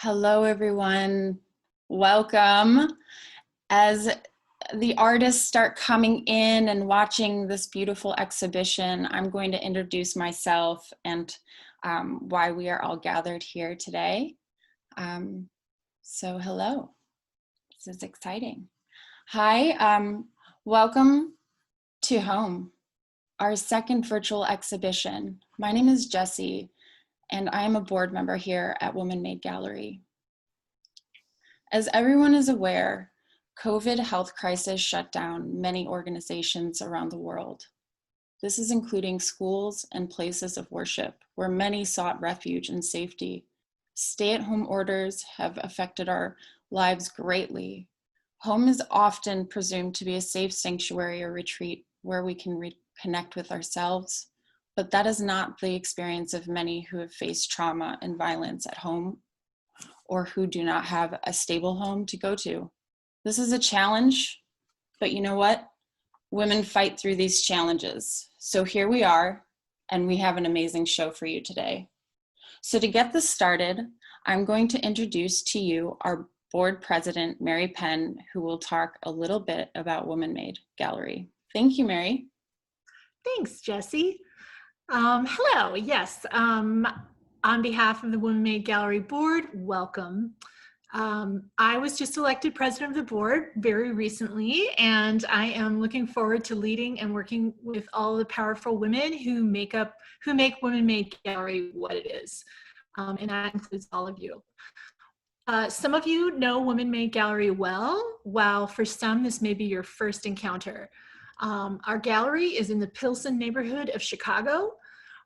Hello, everyone. Welcome. As the artists start coming in and watching this beautiful exhibition, I'm going to introduce myself and why we are all gathered here today. So hello, this is exciting. Hi, welcome to Home, our second virtual exhibition. My name is Jessie, and I am a board member here at Woman Made Gallery. As everyone is aware, COVID health crisis shut down many organizations around the world. This is including schools and places of worship where many sought refuge and safety. Stay-at-home orders have affected our lives greatly. Home is often presumed to be a safe sanctuary or retreat where we can reconnect with ourselves, but that is not the experience of many who have faced trauma and violence at home or who do not have a stable home to go to. This is a challenge, but you know what? Women fight through these challenges. So here we are, and we have an amazing show for you today. So to get this started, I'm going to introduce to you our board president, Mary Penn, who will talk a little bit about Woman Made Gallery. Thank you, Mary. Thanks, Jessie. Hello, yes. On behalf of the Woman Made Gallery board, welcome. I was just elected president of the board very recently, and I am looking forward to leading and working with all the powerful women who make Woman Made Gallery what it is. And that includes all of you. Some of you know Woman Made Gallery well, while for some this may be your first encounter. Our gallery is in the Pilsen neighborhood of Chicago.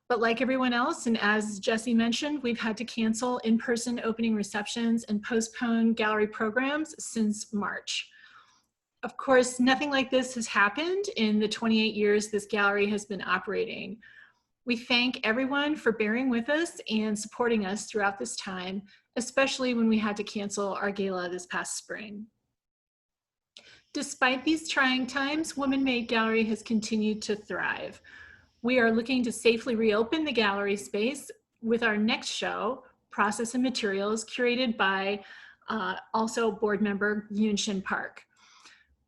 But like everyone else, and as Jessie mentioned, we've had to cancel in-person opening receptions and postpone gallery programs since March. Of course, nothing like this has happened in the 28 years this gallery has been operating. We thank everyone for bearing with us and supporting us throughout this time, especially when we had to cancel our gala this past spring. Despite these trying times, Woman Made Gallery has continued to thrive. We are looking to safely reopen the gallery space with our next show, Process and Materials, curated by also board member Yoon-Shin Park.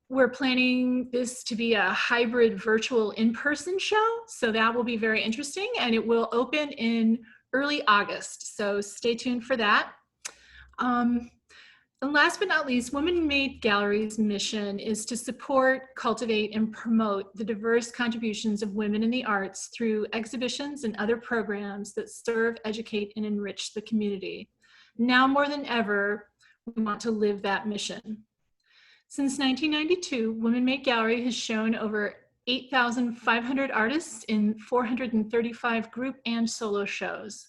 We're planning this to be a hybrid virtual in-person show, so that will be very interesting, and it will open in early August, so stay tuned for that. And last but not least, Woman Made Gallery's mission is to support, cultivate, and promote the diverse contributions of women in the arts through exhibitions and other programs that serve, educate, and enrich the community. Now more than ever, we want to live that mission. Since 1992, Woman Made Gallery has shown over 8,500 artists in 435 group and solo shows.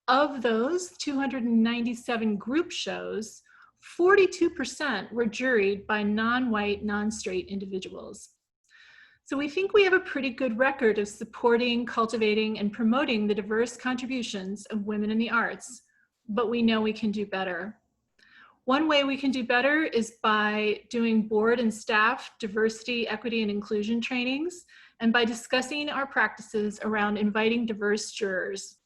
Of those 297 group shows, 42% were juried by non-white, non-straight individuals. So we think we have a pretty good record of supporting, cultivating, and promoting the diverse contributions of women in the arts, but we know we can do better. One way we can do better is by doing board and staff diversity, equity, and inclusion trainings, and by discussing our practices around inviting diverse jurors.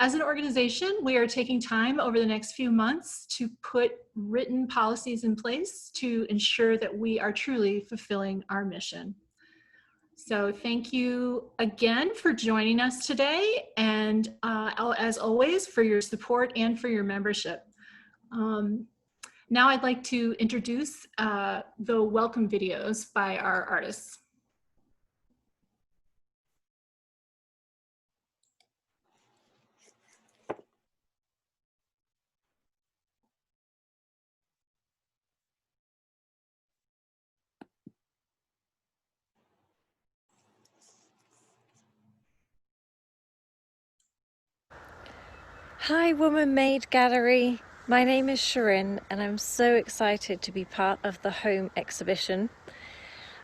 As an organization, we are taking time over the next few months to put written policies in place to ensure that we are truly fulfilling our mission. So thank you again for joining us today, and as always, for your support and for your membership. Now I'd like to introduce the welcome videos by our artists. Hi Woman Made Gallery, my name is Shirin and I'm so excited to be part of the home exhibition.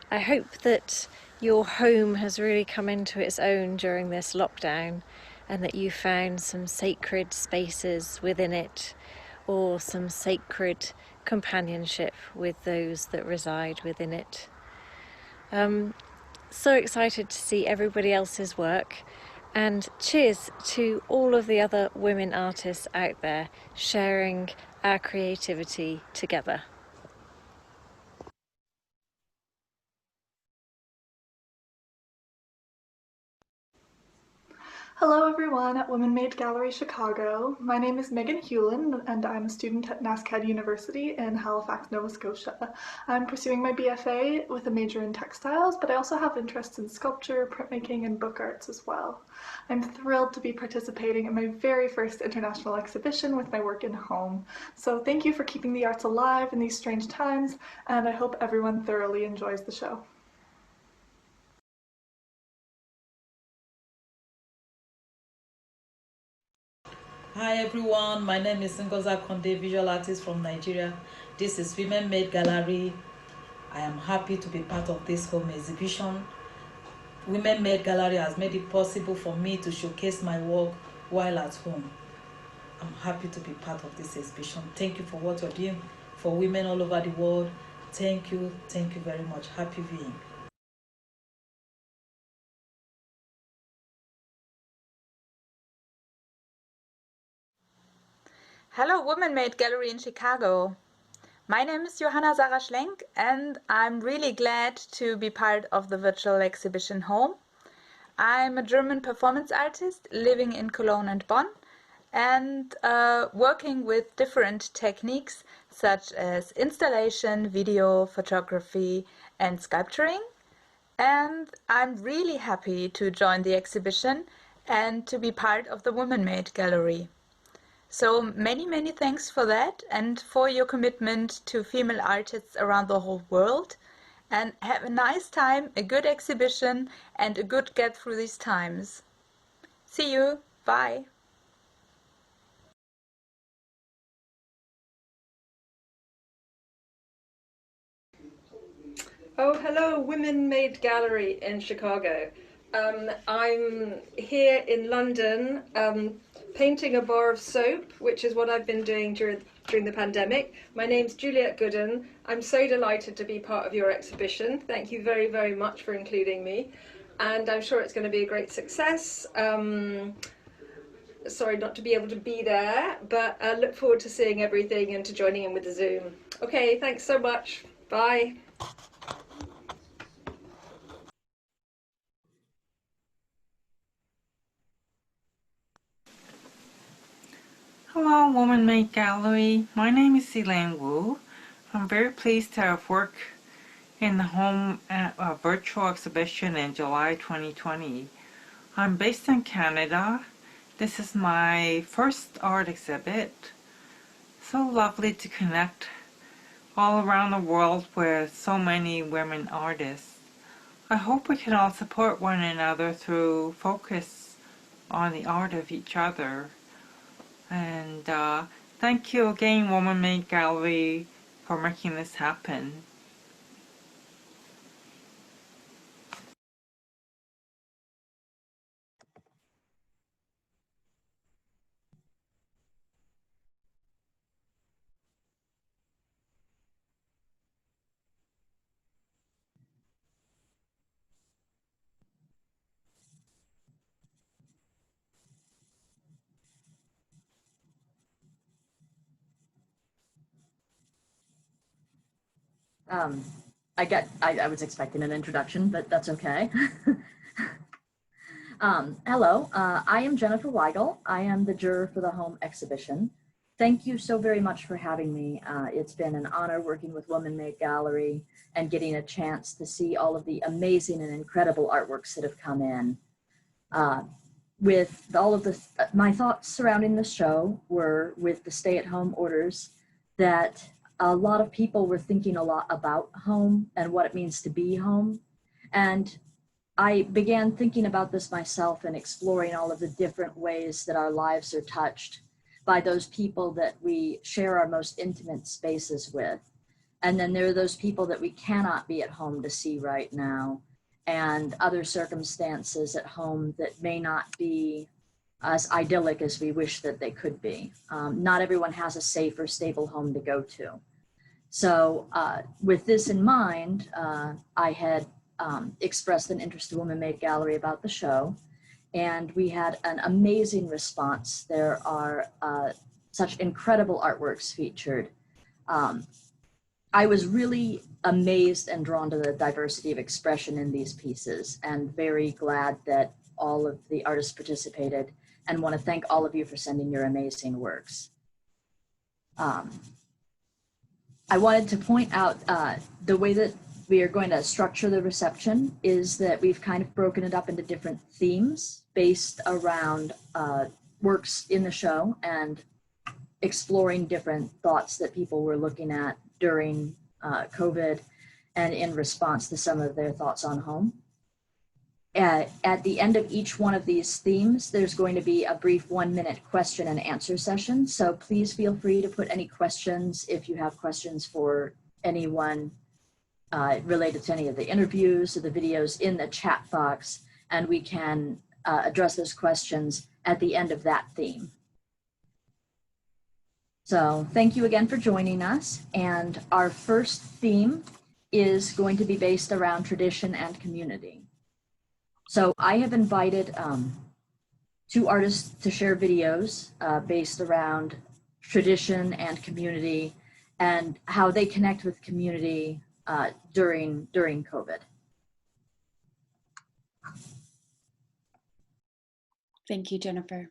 I hope that your home has really come into its own during this lockdown and that you found some sacred spaces within it or some sacred companionship with those that reside within it. So excited to see everybody else's work. And cheers to all of the other women artists out there sharing our creativity together. Hello everyone at Women Made Gallery Chicago. My name is Megan Hewlin and I'm a student at NASCAD University in Halifax, Nova Scotia. I'm pursuing my BFA with a major in textiles, but I also have interests in sculpture, printmaking, and book arts as well. I'm thrilled to be participating in my very first international exhibition with my work in home. So thank you for keeping the arts alive in these strange times, and I hope everyone thoroughly enjoys the show. Hi everyone, my name is Ngoza Konde, visual artist from Nigeria. This is Women Made Gallery. I am happy to be part of this home exhibition. Women Made Gallery has made it possible for me to showcase my work while at home. I'm happy to be part of this exhibition. Thank you for what you're doing for women all over the world. Thank you very much. Happy viewing. Hello, Women Made Gallery in Chicago. My name is Johanna Sarah Schlenk, and I'm really glad to be part of the virtual exhibition Home. I'm a German performance artist living in Cologne and Bonn, and working with different techniques such as installation, video, photography, and sculpturing. And I'm really happy to join the exhibition and to be part of the Women Made Gallery. So many thanks for that and for your commitment to female artists around the whole world. And have a nice time, a good exhibition, and a good get through these times. See you. Bye. Oh, hello, Women Made Gallery in Chicago. I'm here in London painting a bar of soap, which is what I've been doing during the pandemic. My name's Juliet Gooden. I'm so delighted to be part of your exhibition. Thank you very much for including me. And I'm sure it's going to be a great success. Sorry not to be able to be there, but I look forward to seeing everything and to joining in with the Zoom. Okay, thanks so much. Bye. Hello, Woman Made Gallery. My name is Elaine Wu. I'm very pleased to have worked in the home virtual exhibition in July 2020. I'm based in Canada. This is my first art exhibit. So lovely to connect all around the world with so many women artists. I hope we can all support one another through focus on the art of each other. And thank you again, Woman Made Gallery, for making this happen. I was expecting an introduction, but that's okay. Hello, I am Jennifer Weigel. I am the juror for the home exhibition. Thank you so very much for having me. It's been an honor working with Woman Made Gallery and getting a chance to see all of the amazing and incredible artworks that have come in. With all of this, my thoughts surrounding the show were with the stay-at-home orders that a lot of people were thinking a lot about home and what it means to be home. And I began thinking about this myself and exploring all of the different ways that our lives are touched by those people that we share our most intimate spaces with. And then there are those people that we cannot be at home to see right now, and other circumstances at home that may not be as idyllic as we wish that they could be. Not everyone has a safe or stable home to go to. So with this in mind, I had expressed an interest to Women Made Gallery about the show. and we had an amazing response. There are such incredible artworks featured. I was really amazed and drawn to the diversity of expression in these pieces, and very glad that all of the artists participated, and want to thank all of you for sending your amazing works. I wanted to point out the way that we are going to structure the reception is that we've kind of broken it up into different themes based around works in the show and exploring different thoughts that people were looking at during COVID and in response to some of their thoughts on home. At the end of each one of these themes, there's going to be a brief 1-minute question and answer session. So please feel free to put any questions if you have questions for anyone related to any of the interviews or the videos in the chat box, and we can address those questions at the end of that theme. So thank you again for joining us. And our first theme is going to be based around tradition and community. So I have invited 2 artists to share videos based around tradition and community and how they connect with community during COVID. Thank you, Jennifer.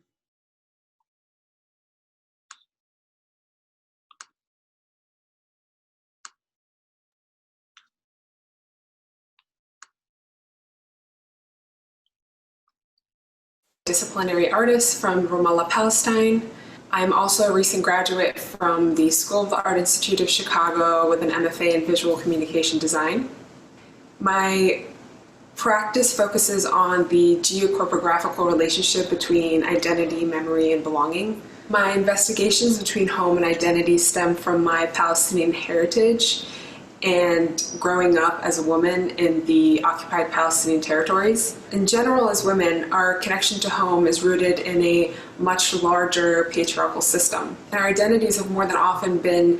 Disciplinary artist from Ramallah, Palestine. I'm also a recent graduate from the School of the Art Institute of Chicago with an MFA in Visual Communication Design. My practice focuses on the geocorpographical relationship between identity, memory, and belonging. My investigations between home and identity stem from my Palestinian heritage and growing up as a woman in the occupied Palestinian territories. In general, as women, our connection to home is rooted in a much larger patriarchal system. And our identities have more than often been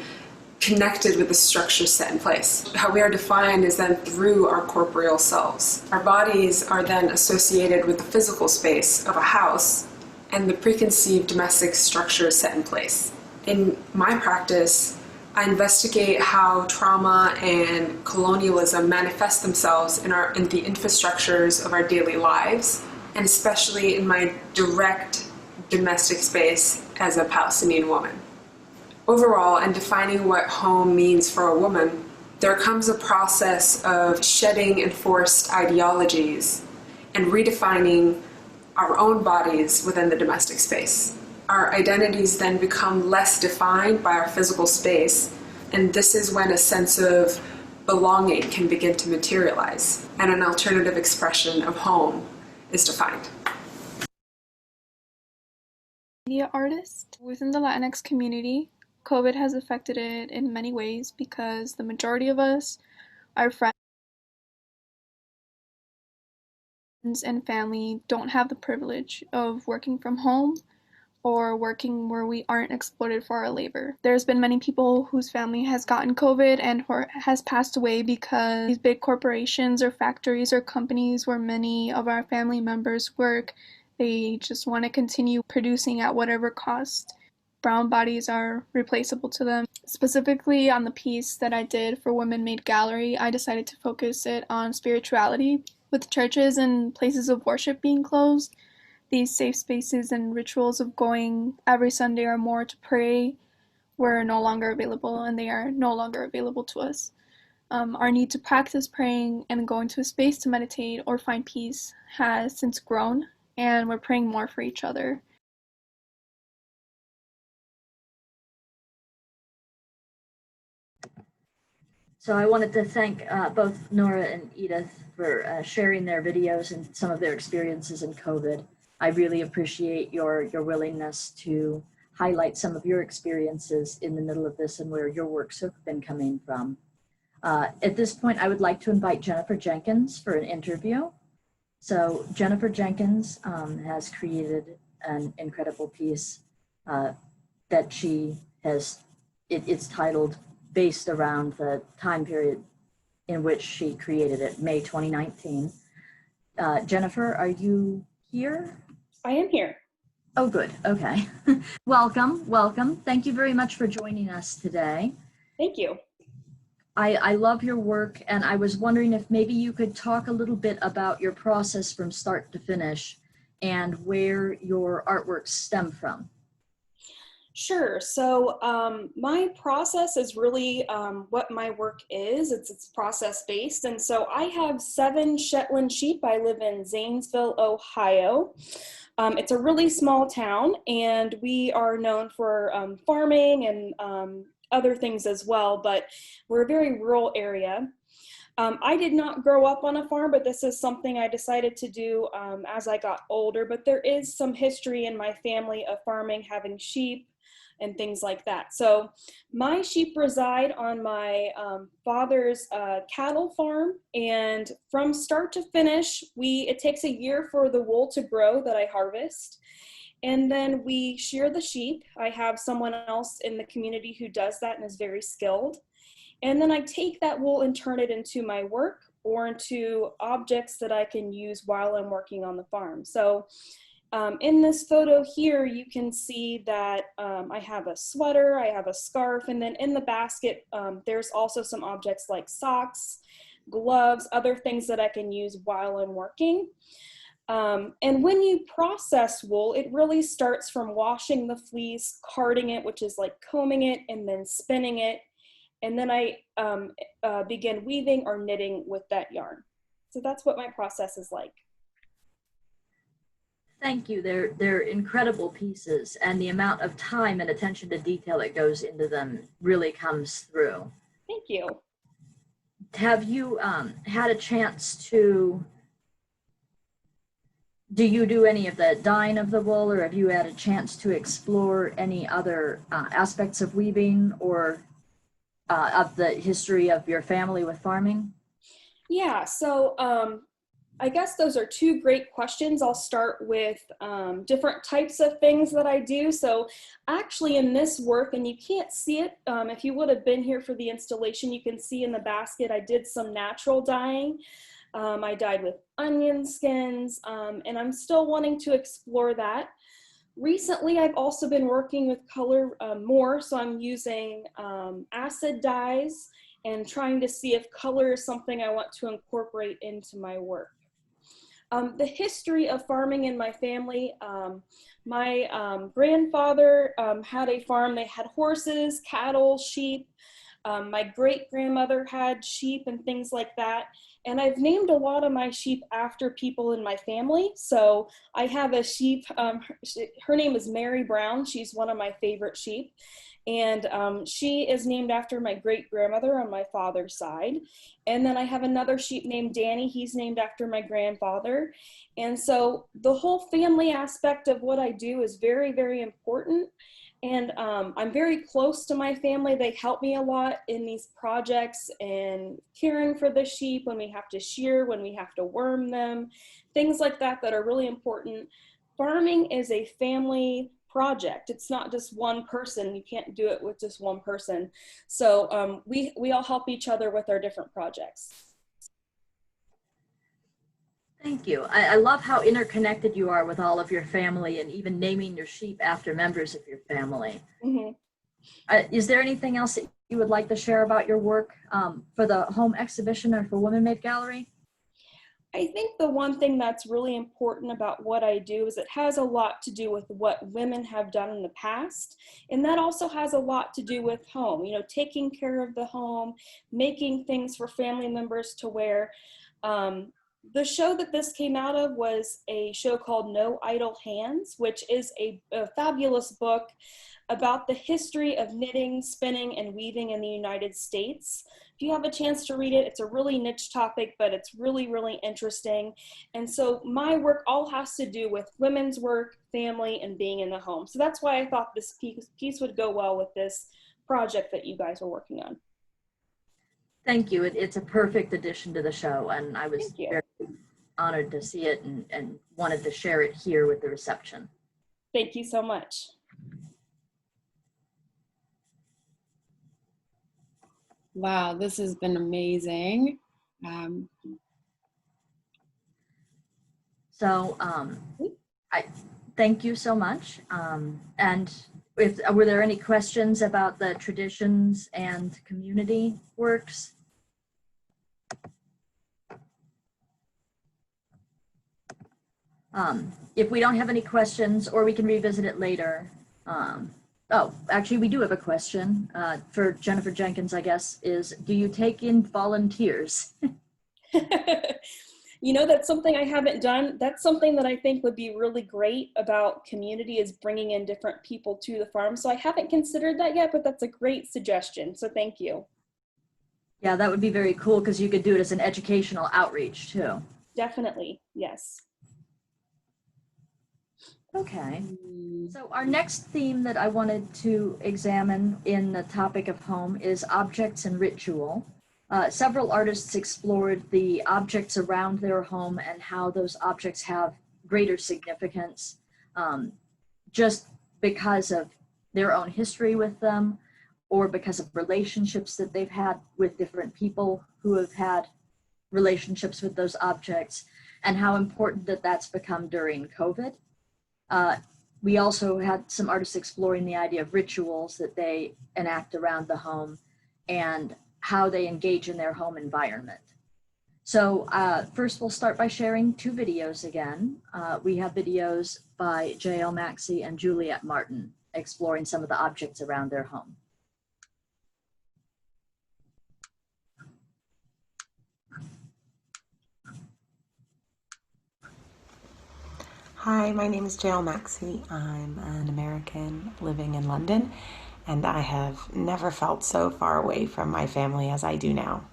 connected with the structures set in place. How we are defined is then through our corporeal selves. Our bodies are then associated with the physical space of a house and the preconceived domestic structures set in place. In my practice, I investigate how trauma and colonialism manifest themselves in the infrastructures of our daily lives, and especially in my direct domestic space as a Palestinian woman. Overall, in defining what home means for a woman, there comes a process of shedding enforced ideologies and redefining our own bodies within the domestic space. Our identities then become less defined by our physical space, and this is when a sense of belonging can begin to materialize, and an alternative expression of home is defined. Media artist. Within the Latinx community, COVID has affected it in many ways because the majority of us, our friends and family, don't have the privilege of working from home or working where we aren't exploited for our labor. There's been many people whose family has gotten COVID and has passed away because these big corporations or factories or companies where many of our family members work, they just want to continue producing at whatever cost. Brown bodies are replaceable to them. Specifically on the piece that I did for Women Made Gallery, I decided to focus it on spirituality. With churches and places of worship being closed, these safe spaces and rituals of going every Sunday or more to pray were no longer available, and they are no longer available to us. Our need to practice praying and go into a space to meditate or find peace has since grown, and we're praying more for each other. So I wanted to thank both Nora and Edith for sharing their videos and some of their experiences in COVID. I really appreciate your willingness to highlight some of your experiences in the middle of this and where your works have been coming from. At this point, I would like to invite Jennifer Jenkins for an interview. So Jennifer Jenkins has created an incredible piece that she has, it's titled based around the time period in which she created it, May 2019. Jennifer, are you here? I am here. Oh, good. Okay. Welcome, welcome. Thank you very much for joining us today. Thank you. I love your work, and I was wondering if maybe you could talk a little bit about your process from start to finish and where your artworks stem from. Sure. So my process is really what my work is. It's process based. And so I have 7 Shetland sheep. I live in Zanesville, Ohio. It's a really small town, and we are known for farming and other things as well, but we're a very rural area. I did not grow up on a farm, but this is something I decided to do as I got older. But there is some history in my family of farming, having sheep and things like that. So my sheep reside on my father's cattle farm, and from start to finish, it takes a year for the wool to grow that I harvest. And then we shear the sheep. I have someone else in the community who does that and is very skilled. And then I take that wool and turn it into my work or into objects that I can use while I'm working on the farm. So in this photo here, you can see that I have a sweater, I have a scarf, and then in the basket, there's also some objects like socks, gloves, other things that I can use while I'm working. And when you process wool, it really starts from washing the fleece, carding it, which is like combing it, and then spinning it. And then I begin weaving or knitting with that yarn. So that's what my process is like. Thank you. They're incredible pieces, and the amount of time and attention to detail that goes into them really comes through. Thank you. Have you had a chance to, do you do any of the dyeing of the wool, or have you had a chance to explore any other aspects of weaving or of the history of your family with farming? Yeah, so I guess those are 2 great questions. I'll start with different types of things that I do. So actually in this work, and you can't see it, if you would have been here for the installation, you can see in the basket I did some natural dyeing. I dyed with onion skins, and I'm still wanting to explore that. Recently, I've also been working with color more, so I'm using acid dyes and trying to see if color is something I want to incorporate into my work. The history of farming in my family, my grandfather had a farm. They had horses, cattle, sheep. My great-grandmother had sheep and things like that. And I've named a lot of my sheep after people in my family. So I have a sheep, her name is Mary Brown. She's one of my favorite sheep. And she is named after my great-grandmother on my father's side. And then I have another sheep named Danny. He's named after my grandfather. And so the whole family aspect of what I do is very, very important. And I'm very close to my family. They help me a lot in these projects and caring for the sheep when we have to shear, when we have to worm them, things like that that are really important. Farming is a family project. It's not just one person. You can't do it with just one person. So we all help each other with our different projects. Thank you. I love how interconnected you are with all of your family, and even naming your sheep after members of your family. Mm-hmm. Is there anything else that you would like to share about your work for the home exhibition or for Women Made Gallery? I think the one thing that's really important about what I do is it has a lot to do with what women have done in the past. And that also has a lot to do with home, you know, taking care of the home, making things for family members to wear. The show that this came out of was a show called No Idle Hands, which is a fabulous book about the history of knitting, spinning, and weaving in the United States. If you have a chance to read it, it's a really niche topic, but it's really, really interesting. And so my work all has to do with women's work, family, and being in the home. So that's why I thought this piece would go well with this project that you guys were working on. Thank you. It's a perfect addition to the show, and I was very honored to see it and wanted to share it here with the reception. Thank you so much. Wow, this has been amazing. So I thank you so much. And were there any questions about the traditions and community works? If we don't have any questions, or we can revisit it later. Oh, actually, we do have a question for Jennifer Jenkins, I guess, is do you take in volunteers? You know, that's something I haven't done. That's something that I think would be really great about community, is bringing in different people to the farm. So I haven't considered that yet, but that's a great suggestion. So thank you. Yeah, that would be very cool because you could do it as an educational outreach too. Definitely, yes. Okay, so our next theme that I wanted to examine in the topic of home is objects and ritual. Several artists explored the objects around their home and how those objects have greater significance just because of their own history with them, or because of relationships that they've had with different people who have had relationships with those objects, and how important that's become during COVID. We also had some artists exploring the idea of rituals that they enact around the home and how they engage in their home environment. So first we'll start by sharing two videos again. We have videos by J.L. Maxey and Juliet Martin exploring some of the objects around their home. Hi, my name is J.L. Maxey. I'm an American living in London, and I have never felt so far away from my family as I do now.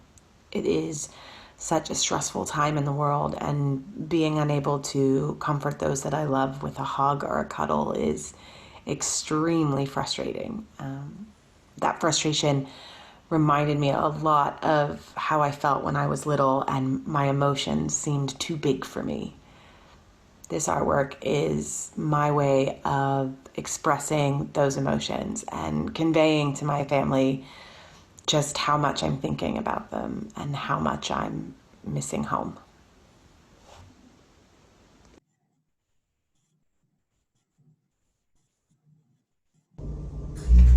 It is such a stressful time in the world, and being unable to comfort those that I love with a hug or a cuddle is extremely frustrating. That frustration reminded me a lot of how I felt when I was little and my emotions seemed too big for me. This artwork is my way of expressing those emotions and conveying to my family just how much I'm thinking about them and how much I'm missing home.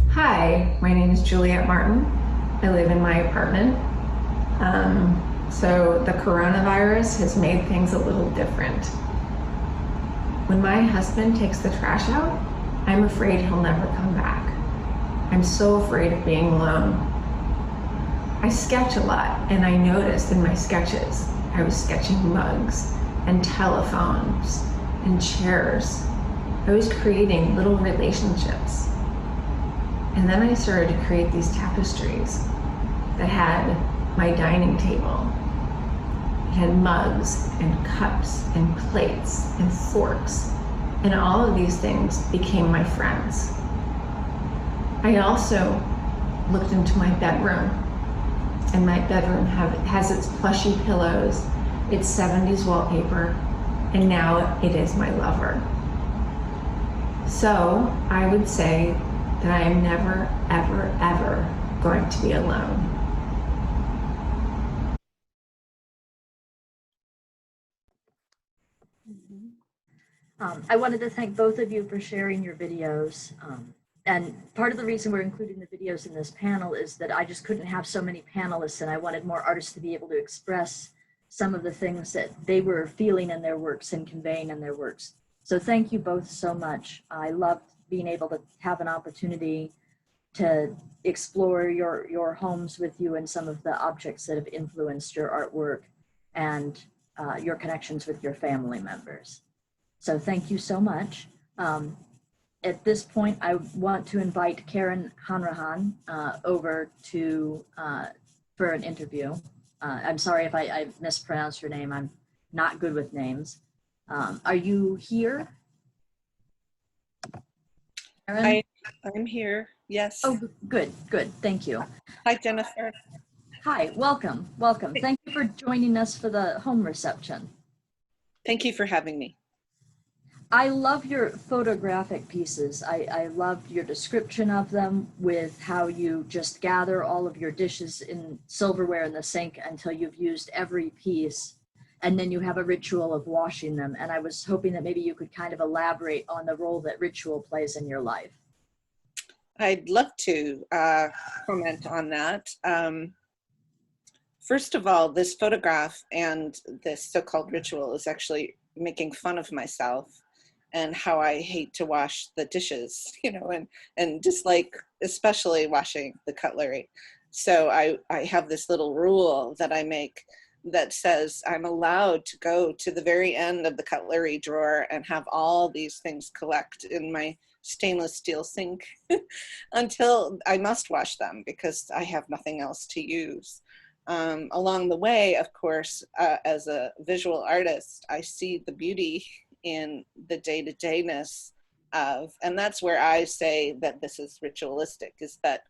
Hi, my name is Juliet Martin. I live in my apartment. So the coronavirus has made things a little different. When my husband takes the trash out, I'm afraid he'll never come back. I'm so afraid of being alone. I sketch a lot, and I noticed in my sketches, I was sketching mugs and telephones and chairs. I was creating little relationships. And then I started to create these tapestries that had my dining table. It had mugs and cups and plates and forks, and all of these things became my friends. I also looked into my bedroom, and my bedroom has its plushy pillows, its 70s wallpaper, and now it is my lover. So I would say that I am never, ever, ever going to be alone. I wanted to thank both of you for sharing your videos. And part of the reason we're including the videos in this panel is that I just couldn't have so many panelists, and I wanted more artists to be able to express some of the things that they were feeling in their works and conveying in their works. So thank you both so much. I loved being able to have an opportunity to explore your homes with you and some of the objects that have influenced your artwork and your connections with your family members. So thank you so much. At this point, I want to invite Karen Hanrahan over to for an interview. I'm sorry if I mispronounced your name. I'm not good with names. Are you here? Karen? I'm here, yes. Oh, good, good, thank you. Hi, Jennifer. Hi, welcome, welcome. Thank you for joining us for the home reception. Thank you for having me. I love your photographic pieces. I loved your description of them with how you just gather all of your dishes in silverware in the sink until you've used every piece. and then you have a ritual of washing them. And I was hoping that maybe you could kind of elaborate on the role that ritual plays in your life. I'd love to comment on that. First of all, this photograph and this so-called ritual is actually making fun of myself and how I hate to wash the dishes, you know, and dislike especially washing the cutlery. So I have this little rule that I make that says I'm allowed to go to the very end of the cutlery drawer and have all these things collect in my stainless steel sink until I must wash them because I have nothing else to use. Along the way, of course, as a visual artist, I see the beauty in the day-to-dayness of, and that's where I say that this is ritualistic, is that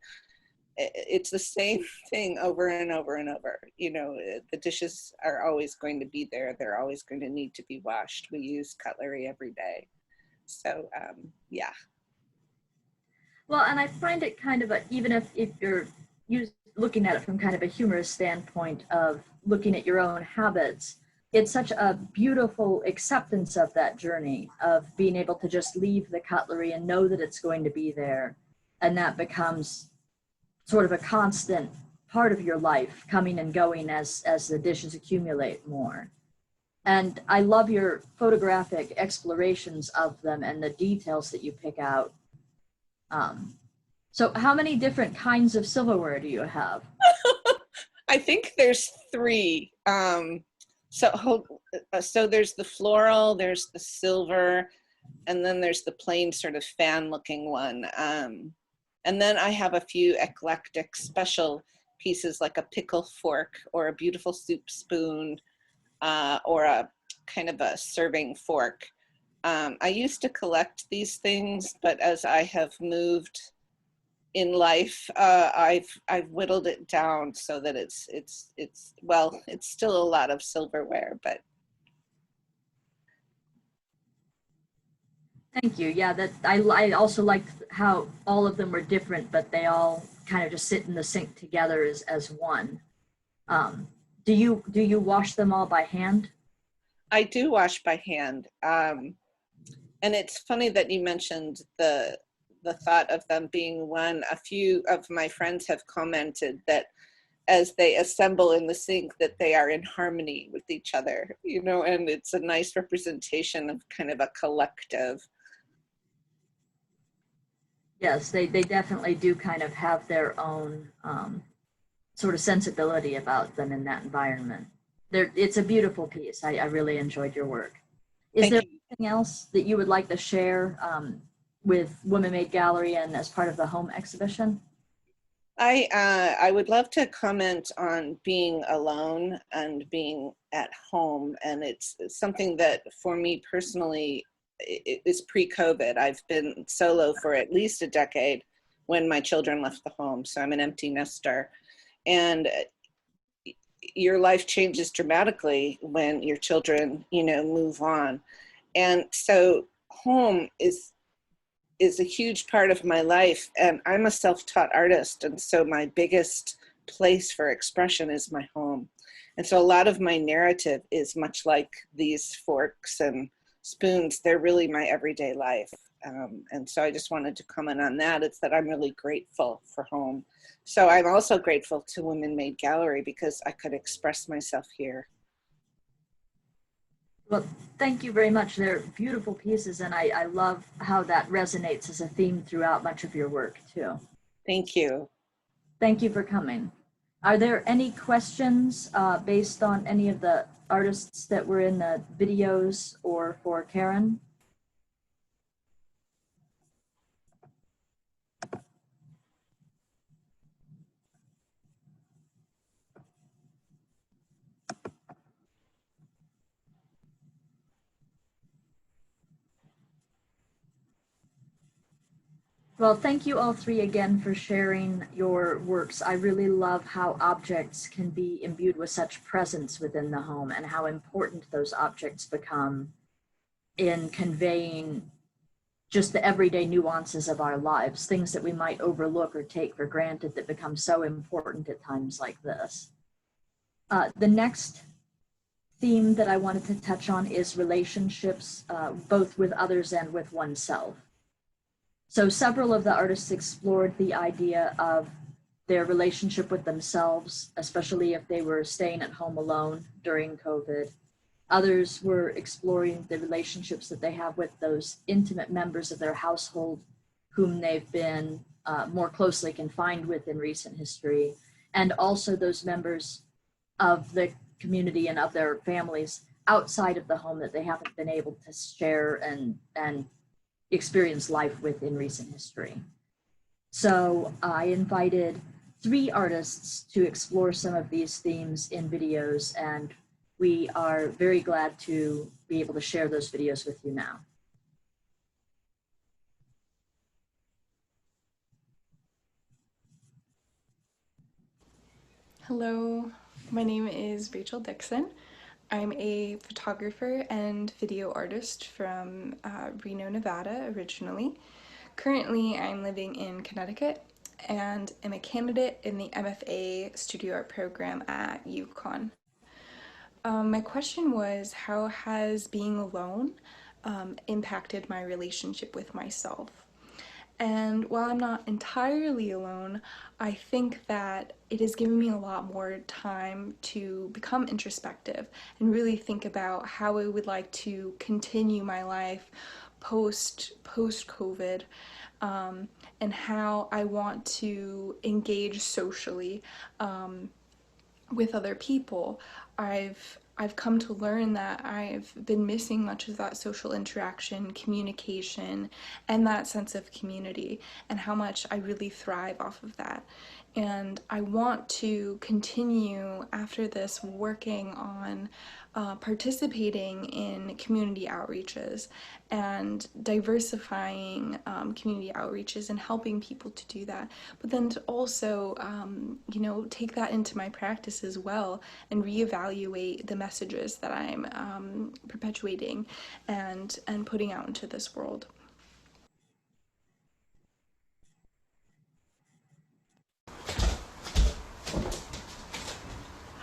it's the same thing over and over and over. You know, the dishes are always going to be there. They're always going to need to be washed. We use cutlery every day. So, yeah. Well, and I find it kind of even if you're looking at it from kind of a humorous standpoint of looking at your own habits, it's such a beautiful acceptance of that journey of being able to just leave the cutlery and know that it's going to be there. And that becomes sort of a constant part of your life, coming and going as the dishes accumulate more. And I love your photographic explorations of them and the details that you pick out. So how many different kinds of silverware do you have? I think there's 3. So there's the floral, there's the silver, and then there's the plain sort of fan-looking one. And then I have a few eclectic special pieces like a pickle fork or a beautiful soup spoon or a kind of a serving fork. I used to collect these things, but as I have moved in life, I've whittled it down so that it's well, it's still a lot of silverware, but. Thank you. Yeah, that I also liked how all of them were different, but they all kind of just sit in the sink together as one. Do you wash them all by hand? I do wash by hand. And it's funny that you mentioned the thought of them being one. A few of my friends have commented that as they assemble in the sink that they are in harmony with each other, you know, and it's a nice representation of kind of a collective. Yes, they definitely do kind of have their own sort of sensibility about them in that environment. It's a beautiful piece. I really enjoyed your work. Is there anything else that you would like to share with Women Made Gallery and as part of the home exhibition? I would love to comment on being alone and being at home, and it's something that for me personally is pre-COVID. I've been solo for at least a decade when my children left the home, so I'm an empty nester. And your life changes dramatically when your children, you know, move on. And so home is a huge part of my life, and I'm a self-taught artist, and so my biggest place for expression is my home. And so a lot of my narrative is much like these forks and spoons. They're really my everyday life. And so I just wanted to comment on that. It's that I'm really grateful for home. So I'm also grateful to Women Made Gallery because I could express myself here. Well, thank you very much. They're beautiful pieces, and I love how that resonates as a theme throughout much of your work, too. Thank you. Thank you for coming. Are there any questions based on any of the artists that were in the videos or for Karen? Well, thank you all 3 again for sharing your works. I really love how objects can be imbued with such presence within the home and how important those objects become in conveying just the everyday nuances of our lives, things that we might overlook or take for granted that become so important at times like this. The next theme that I wanted to touch on is relationships, both with others and with oneself. So several of the artists explored the idea of their relationship with themselves, especially if they were staying at home alone during COVID. Others were exploring the relationships that they have with those intimate members of their household whom they've been more closely confined with in recent history, and also those members of the community and of their families outside of the home that they haven't been able to share and experience life with in recent history. So I invited 3 artists to explore some of these themes in videos, and we are very glad to be able to share those videos with you now. Hello, my name is Rachel Dickson. I'm a photographer and video artist from Reno, Nevada originally. Currently, I'm living in Connecticut and am a candidate in the MFA Studio Art program at UConn. My question was, how has being alone impacted my relationship with myself? And while I'm not entirely alone, I think that it has given me a lot more time to become introspective and really think about how I would like to continue my life post-COVID, and how I want to engage socially with other people. I've come to learn that I've been missing much of that social interaction, communication, and that sense of community, and how much I really thrive off of that. And I want to continue after this working on participating in community outreaches and diversifying community outreaches and helping people to do that, but then to also take that into my practice as well and reevaluate the messages that I'm perpetuating and putting out into this world.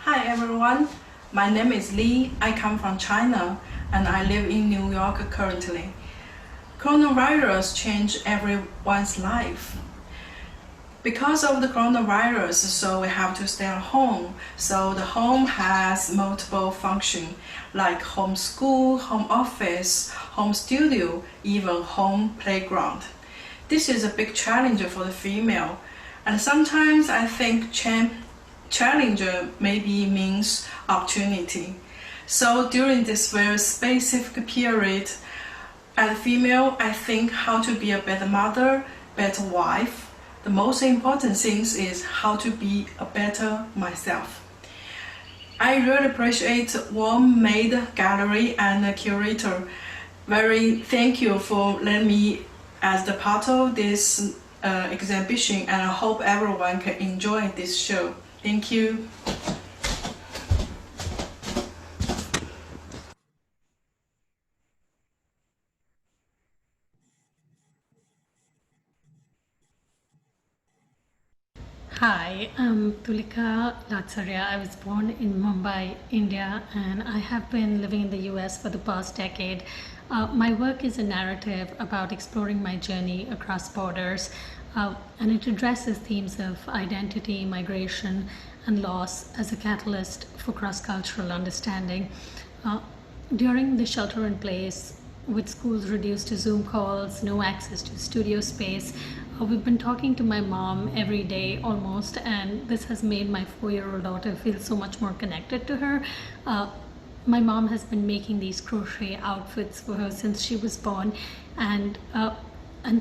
Hi everyone, my name is Lee. I come from China and I live in New York currently. Coronavirus changed everyone's life. Because of the coronavirus, so we have to stay at home. So the home has multiple functions like home school, home office, home studio, even home playground. This is a big challenge for the female. And sometimes I think challenge maybe means opportunity. So during this very specific period, as a female, I think how to be a better mother, better wife. The most important thing is how to be a better myself. I really appreciate Woman Made Gallery and the curator. Very thank you for letting me as the part of this exhibition, and I hope everyone can enjoy this show. Thank you. Hi, I'm Tulika Latsaria. I was born in Mumbai, India, and I have been living in the US for the past decade. My work is a narrative about exploring my journey across borders, and it addresses themes of identity, migration, and loss as a catalyst for cross-cultural understanding. During the shelter-in-place, with schools reduced to Zoom calls, no access to studio space, we've been talking to my mom every day almost, and this has made my 4-year-old daughter feel so much more connected to her. My mom has been making these crochet outfits for her since she was born, and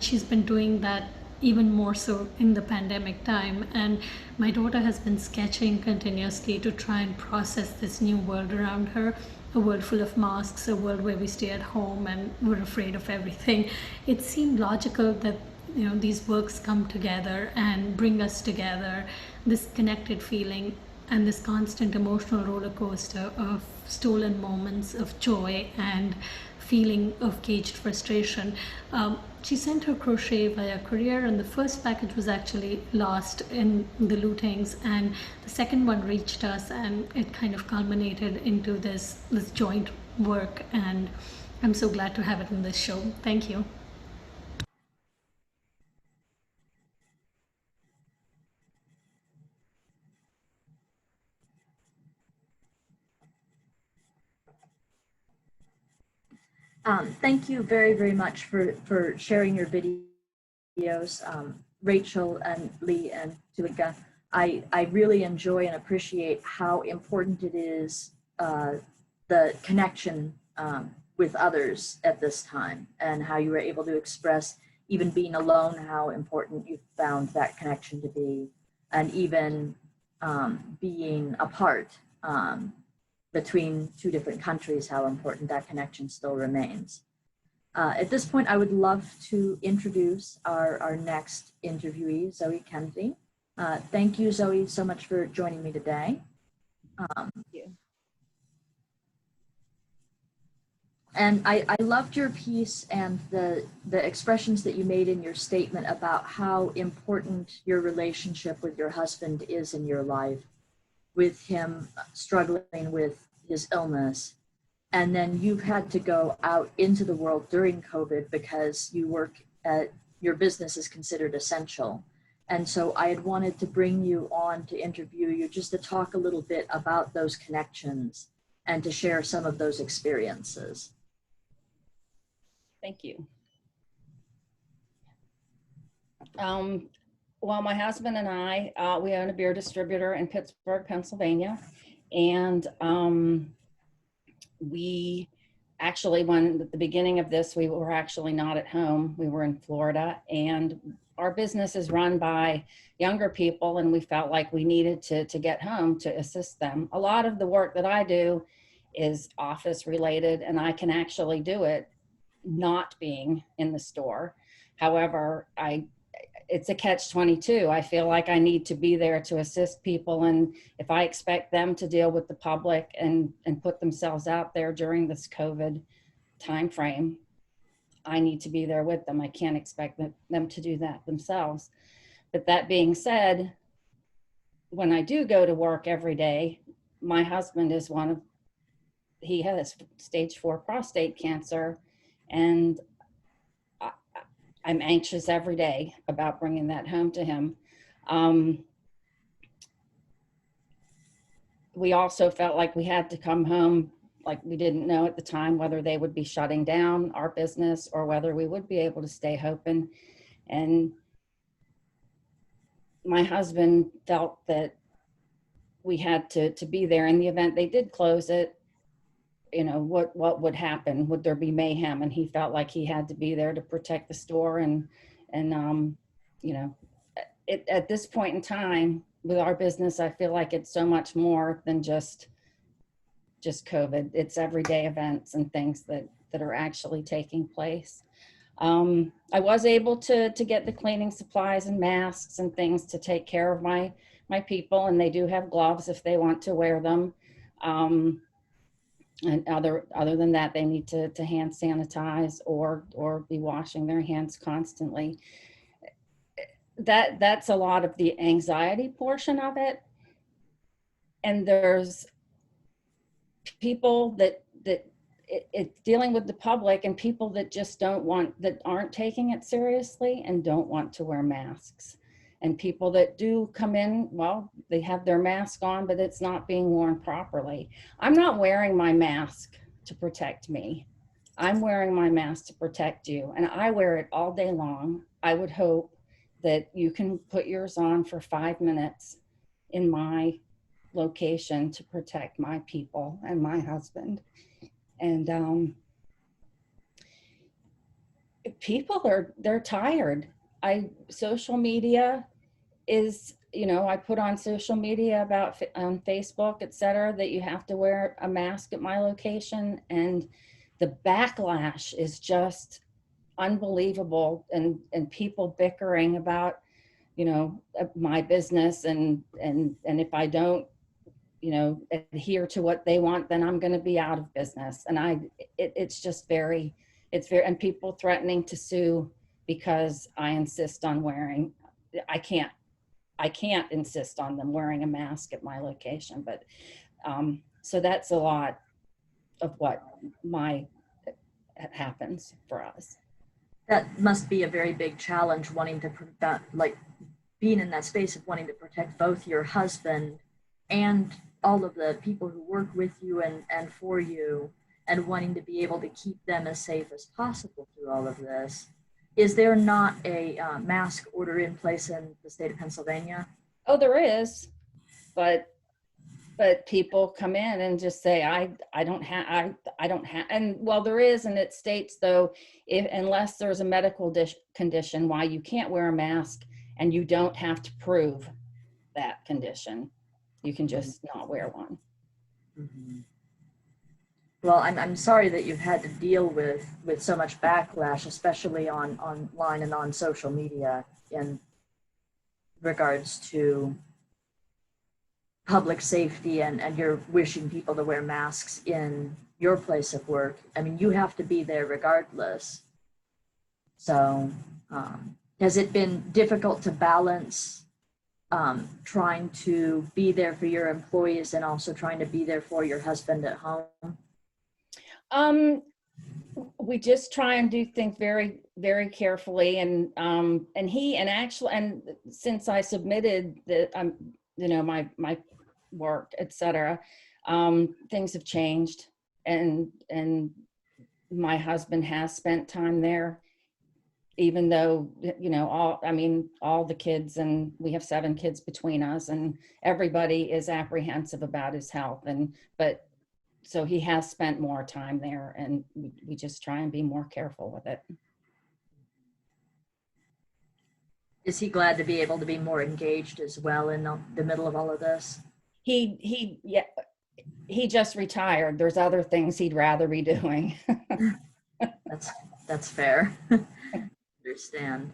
she's been doing that even more so in the pandemic time. And my daughter has been sketching continuously to try and process this new world around her, a world full of masks, a world where we stay at home and we're afraid of everything. It seemed logical that these works come together and bring us together, this connected feeling and this constant emotional roller coaster of stolen moments of joy and feeling of caged frustration. She sent her crochet via courier, and the first package was actually lost in the lootings, and the second one reached us, and it kind of culminated into this joint work, and I'm so glad to have it in this show. Thank you. Thank you very, very much for sharing your videos, Rachel and Lee and Tulika. I really enjoy and appreciate how important it is, the connection with others at this time, and how you were able to express, even being alone, how important you found that connection to be, and even being apart between two different countries, how important that connection still remains. At this point, I would love to introduce our next interviewee, Zoe Kennedy. Thank you, Zoe, so much for joining me today. Thank you. And I loved your piece and the expressions that you made in your statement about how important your relationship with your husband is in your life, with him struggling with his illness. And then you've had to go out into the world during COVID because you work at, your business is considered essential. And so I had wanted to bring you on to interview you just to talk a little bit about those connections and to share some of those experiences. Thank you. Well, my husband and I, we own a beer distributor in Pittsburgh, Pennsylvania. And we actually, when at the beginning of this, we were actually not at home. We were in Florida, and our business is run by younger people, and we felt like we needed to get home to assist them. A lot of the work that I do is office related, and I can actually do it not being in the store. However, it's a catch-22. I feel like I need to be there to assist people. And if I expect them to deal with the public and put themselves out there during this COVID timeframe, I need to be there with them. I can't expect them to do that themselves. But that being said, when I do go to work every day, my husband is he has stage 4 prostate cancer, and I'm anxious every day about bringing that home to him. We also felt like we had to come home, like we didn't know at the time whether they would be shutting down our business or whether we would be able to stay open. And my husband felt that we had to be there in the event they did close it. You know, what would happen? Would there be mayhem? And he felt like he had to be there to protect the store. And you know, at this point in time with our business, I feel like it's so much more than just COVID. It's everyday events and things that are actually taking place. I was able to get the cleaning supplies and masks and things to take care of my people, and they do have gloves if they want to wear them. And other than that, they need to hand sanitize or be washing their hands constantly. That's a lot of the anxiety portion of it. And there's people that it's dealing with the public, and people that just aren't taking it seriously and don't want to wear masks. And people that do come in, well, they have their mask on, but it's not being worn properly. I'm not wearing my mask to protect me. I'm wearing my mask to protect you, and I wear it all day long. I would hope that you can put yours on for 5 minutes in my location to protect my people and my husband. And people they're tired. Social media is, you know, I put on social media about on Facebook, etc., that you have to wear a mask at my location, and the backlash is just unbelievable, and people bickering about, you know, my business, and if I don't you know, adhere to what they want, then I'm going to be out of business. And it's just very, and people threatening to sue because I insist on wearing, I can't insist on them wearing a mask at my location. But so that's a lot of what happens for us. That must be a very big challenge, wanting to prevent, like being in that space of wanting to protect both your husband and all of the people who work with you and for you, and wanting to be able to keep them as safe as possible through all of this. Is there not a mask order in place in the state of Pennsylvania? Oh, there is, but people come in and just say, I don't have, and well, there is, and it states though, unless there's a medical condition why you can't wear a mask, and you don't have to prove that condition, you can just not wear one. Mm-hmm. Well, I'm sorry that you've had to deal with so much backlash, especially online and on social media in regards to public safety, and you're wishing people to wear masks in your place of work. I mean, you have to be there regardless. So has it been difficult to balance trying to be there for your employees and also trying to be there for your husband at home? We just try and do things very, very carefully, and since I submitted the you know, my work, etc., things have changed, and my husband has spent time there, even though, you know, all the kids, and we have 7 kids between us, and everybody is apprehensive about his health, but so he has spent more time there, and we just try and be more careful with it. Is he glad to be able to be more engaged as well in the middle of all of this? He just retired. There's other things he'd rather be doing. That's fair. Understand.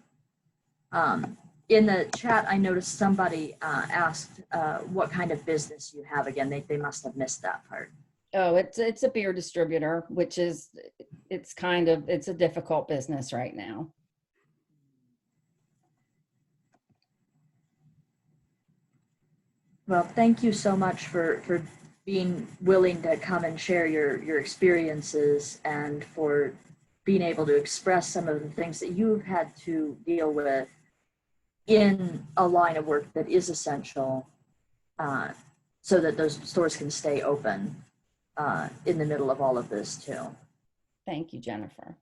In the chat, I noticed somebody asked what kind of business you have. Again, they must have missed that part. Oh, it's a beer distributor, which is, it's a difficult business right now. Well, thank you so much for being willing to come and share your experiences, and for being able to express some of the things that you've had to deal with in a line of work that is essential, so that those stores can stay open in the middle of all of this too. Thank you, Jennifer.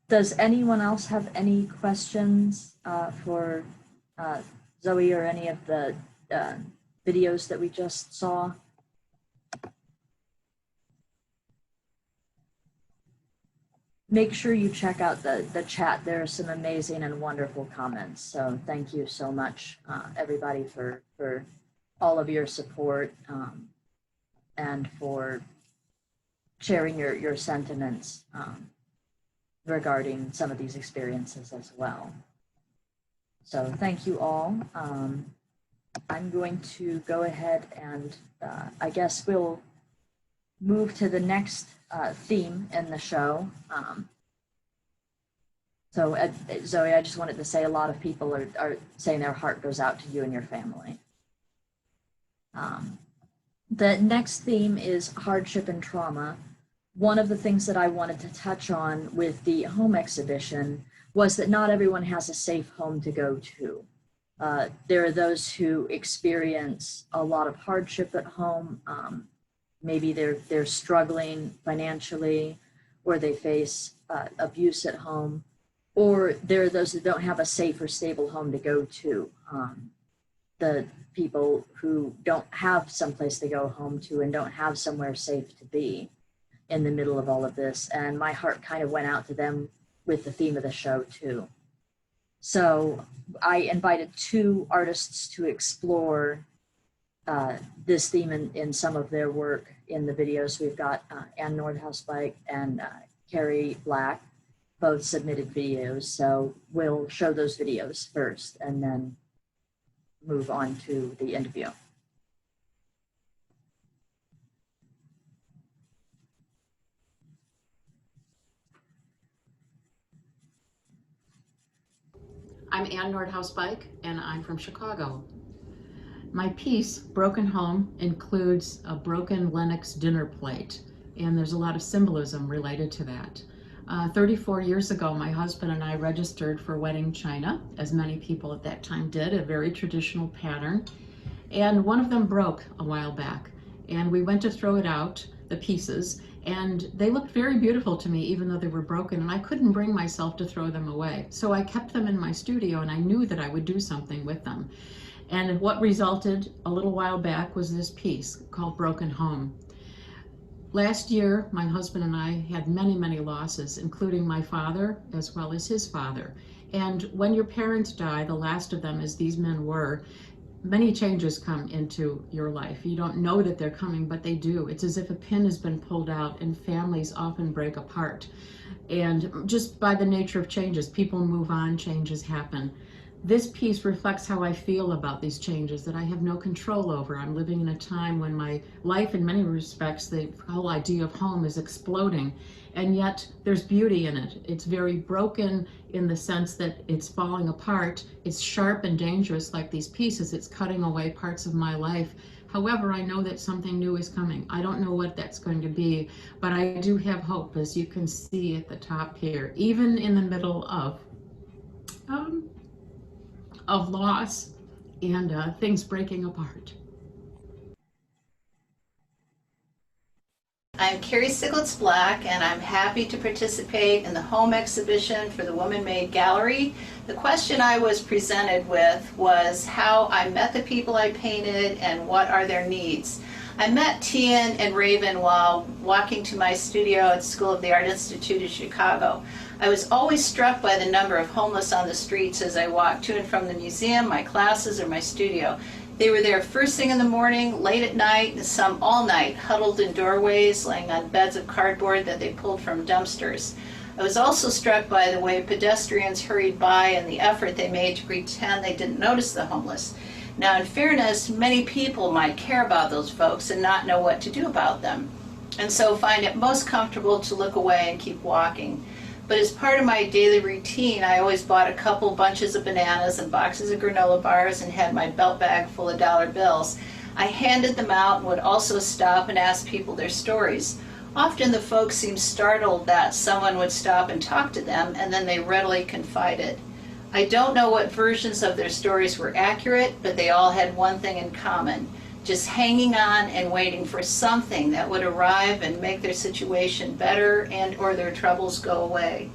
Does anyone else have any questions for Zoe or any of the videos that we just saw? Make sure you check out the chat. There are some amazing and wonderful comments. So thank you so much, everybody, for all of your support, and for sharing your sentiments regarding some of these experiences as well. So thank you all. I'm going to go ahead and I guess we'll move to the next theme in the show. So Zoe, I just wanted to say a lot of people are saying their heart goes out to you and your family. The next theme is hardship and trauma. One of the things that I wanted to touch on with the home exhibition was that not everyone has a safe home to go to. There are those who experience a lot of hardship at home. Maybe they're struggling financially, or they face abuse at home, or there are those that don't have a safe or stable home to go to. The people who don't have someplace to go home to and don't have somewhere safe to be in the middle of all of this. And my heart kind of went out to them with the theme of the show too. So I invited 2 artists to explore this theme in some of their work in the videos. We've got Ann Nordhaus and Kari Black, both submitted videos. So we'll show those videos first and then move on to the interview. I'm Ann Nordhaus Bike, and I'm from Chicago. My piece, Broken Home, includes a broken Lenox dinner plate, and there's a lot of symbolism related to that. 34 years ago, my husband and I registered for wedding china, as many people at that time did, a very traditional pattern, and one of them broke a while back, and we went to throw it out, the pieces, and they looked very beautiful to me even though they were broken, and I couldn't bring myself to throw them away. So I kept them in my studio, and I knew that I would do something with them. And what resulted a little while back was this piece called Broken Home. Last year, my husband and I had many, many losses, including my father as well as his father. And when your parents die, the last of them, as these men were, many changes come into your life. You don't know that they're coming, but they do. It's as if a pin has been pulled out, and families often break apart. And just by the nature of changes, people move on, changes happen. This piece reflects how I feel about these changes that I have no control over. I'm living in a time when my life, in many respects, the whole idea of home is exploding, and yet there's beauty in it. It's very broken in the sense that it's falling apart. It's sharp and dangerous like these pieces. It's cutting away parts of my life. However, I know that something new is coming. I don't know what that's going to be, but I do have hope, as you can see at the top here, even in the middle of loss and things breaking apart. I'm Kari Stieglitz Black, and I'm happy to participate in the home exhibition for the Woman Made Gallery. The question I was presented with was how I met the people I painted and what are their needs. I met Tian and Raven while walking to my studio at School of the Art Institute of Chicago. I was always struck by the number of homeless on the streets as I walked to and from the museum, my classes, or my studio. They were there first thing in the morning, late at night, and some all night, huddled in doorways, laying on beds of cardboard that they pulled from dumpsters. I was also struck by the way pedestrians hurried by and the effort they made to pretend they didn't notice the homeless. Now, in fairness, many people might care about those folks and not know what to do about them, and so find it most comfortable to look away and keep walking. But as part of my daily routine, I always bought a couple bunches of bananas and boxes of granola bars and had my belt bag full of dollar bills. I handed them out and would also stop and ask people their stories. Often the folks seemed startled that someone would stop and talk to them, and then they readily confided. I don't know what versions of their stories were accurate, but they all had one thing in common: just hanging on and waiting for something that would arrive and make their situation better and or their troubles go away.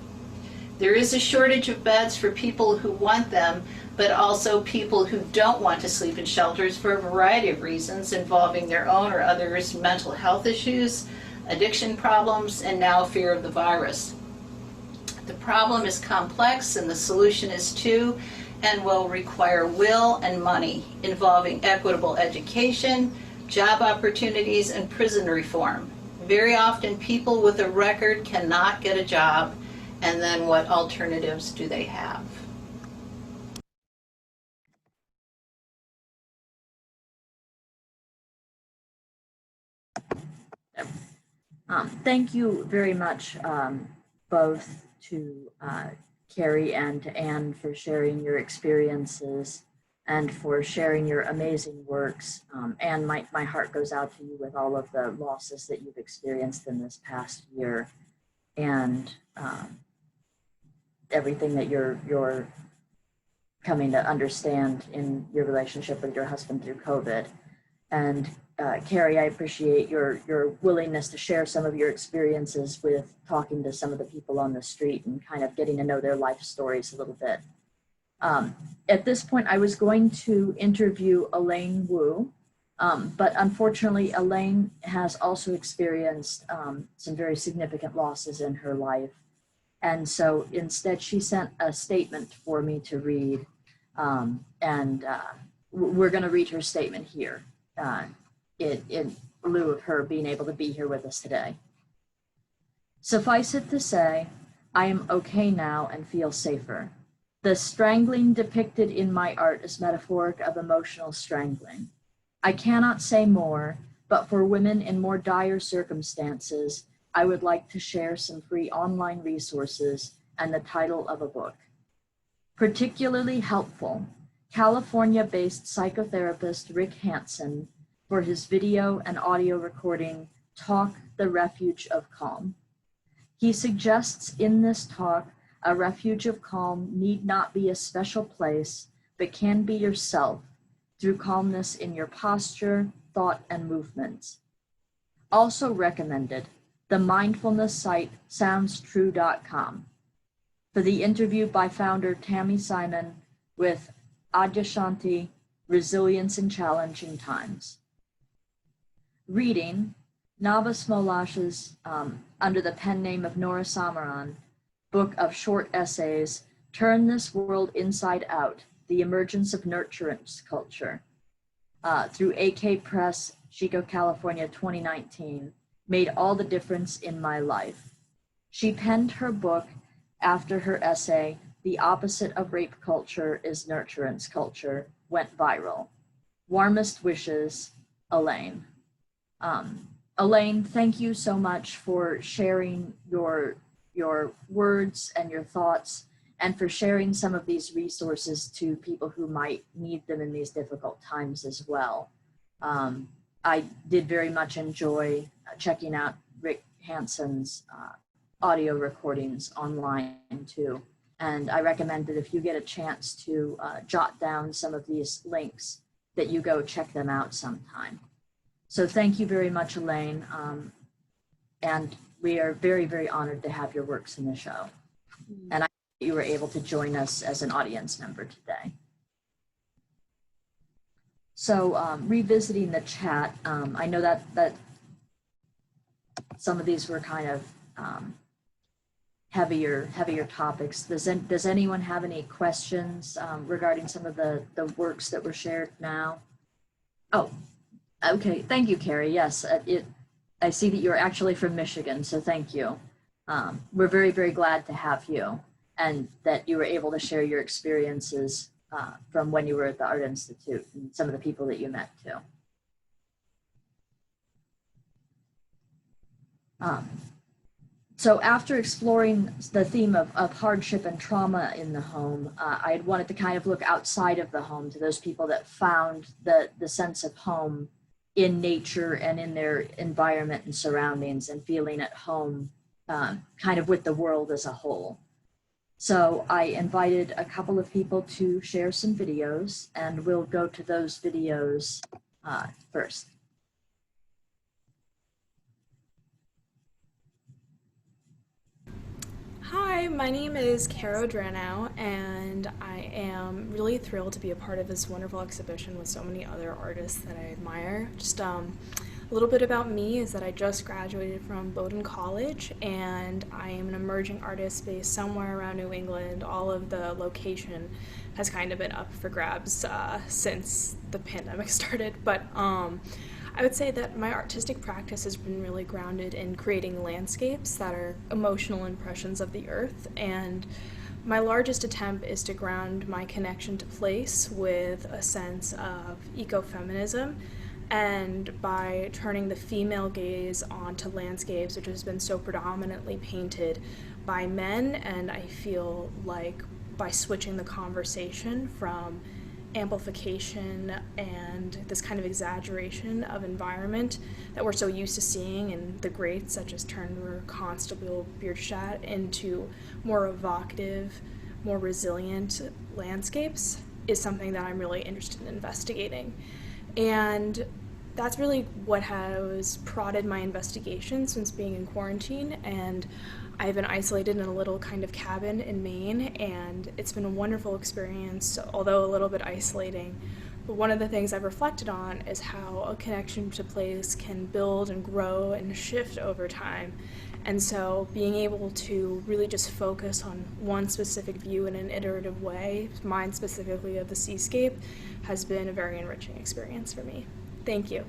There is a shortage of beds for people who want them, but also people who don't want to sleep in shelters for a variety of reasons involving their own or others' mental health issues, addiction problems, and now fear of the virus. The problem is complex, and the solution is too, and will require will and money, involving equitable education, job opportunities, and prison reform. Very often people with a record cannot get a job, and then what alternatives do they have? Thank you very much, both to Kari and to Anne for sharing your experiences and for sharing your amazing works. And my heart goes out to you with all of the losses that you've experienced in this past year, and everything that you're coming to understand in your relationship with your husband through COVID. And Kari, I appreciate your willingness to share some of your experiences with talking to some of the people on the street and kind of getting to know their life stories a little bit. At this point, I was going to interview Elaine Wu, but unfortunately, Elaine has also experienced some very significant losses in her life. And so instead, she sent a statement for me to read, and we're going to read her statement here. In lieu of her being able to be here with us today. Suffice it to say, I am okay now and feel safer. The strangling depicted in my art is metaphoric of emotional strangling. I cannot say more, but for women in more dire circumstances, I would like to share some free online resources and the title of a book. Particularly helpful, California-based psychotherapist Rick Hansen for his video and audio recording, Talk, the Refuge of Calm. He suggests in this talk, a refuge of calm need not be a special place, but can be yourself through calmness in your posture, thought, and movements. Also recommended, the mindfulness site SoundsTrue.com for the interview by founder Tammy Simon with Adyashanti, Resilience in Challenging Times. Reading, Nava Smolash's, under the pen name of Nora Samaran, book of short essays, Turn This World Inside Out, The Emergence of Nurturance Culture, through AK Press, Chico, California, 2019, made all the difference in my life. She penned her book after her essay, The Opposite of Rape Culture is Nurturance Culture, went viral. Warmest wishes, Elaine. Elaine, thank you so much for sharing your words and your thoughts, and for sharing some of these resources to people who might need them in these difficult times as well. I did very much enjoy checking out Rick Hansen's audio recordings online too. And I recommend that if you get a chance to jot down some of these links, that you go check them out sometime. So thank you very much, Elaine. And we are very, very honored to have your works in the show. And I hope you were able to join us as an audience member today. So revisiting the chat, I know that some of these were kind of heavier topics. Does anyone have any questions regarding some of the works that were shared now? Oh, okay, thank you, Kari. Yes, I see that you're actually from Michigan, so thank you. We're very, very glad to have you, and that you were able to share your experiences from when you were at the Art Institute and some of the people that you met too. So after exploring the theme of hardship and trauma in the home, I had wanted to kind of look outside of the home to those people that found the sense of home in nature and in their environment and surroundings, and feeling at home kind of with the world as a whole. So I invited a couple of people to share some videos, and we'll go to those videos first. Hi, my name is Kara Dranow, and I am really thrilled to be a part of this wonderful exhibition with so many other artists that I admire. Just a little bit about me is that I just graduated from Bowdoin College, and I am an emerging artist based somewhere around New England. All of the location has kind of been up for grabs since the pandemic started, but I would say that my artistic practice has been really grounded in creating landscapes that are emotional impressions of the earth, and my largest attempt is to ground my connection to place with a sense of ecofeminism, and by turning the female gaze onto landscapes, which has been so predominantly painted by men, and I feel like by switching the conversation from amplification and this kind of exaggeration of environment that we're so used to seeing in the greats such as Turner, Constable, Bierstadt, into more evocative, more resilient landscapes is something that I'm really interested in investigating. And that's really what has prodded my investigation since being in quarantine, and I've been isolated in a little kind of cabin in Maine, and it's been a wonderful experience, although a little bit isolating. But one of the things I've reflected on is how a connection to place can build and grow and shift over time. And so being able to really just focus on one specific view in an iterative way, mine specifically of the seascape, has been a very enriching experience for me. Thank you.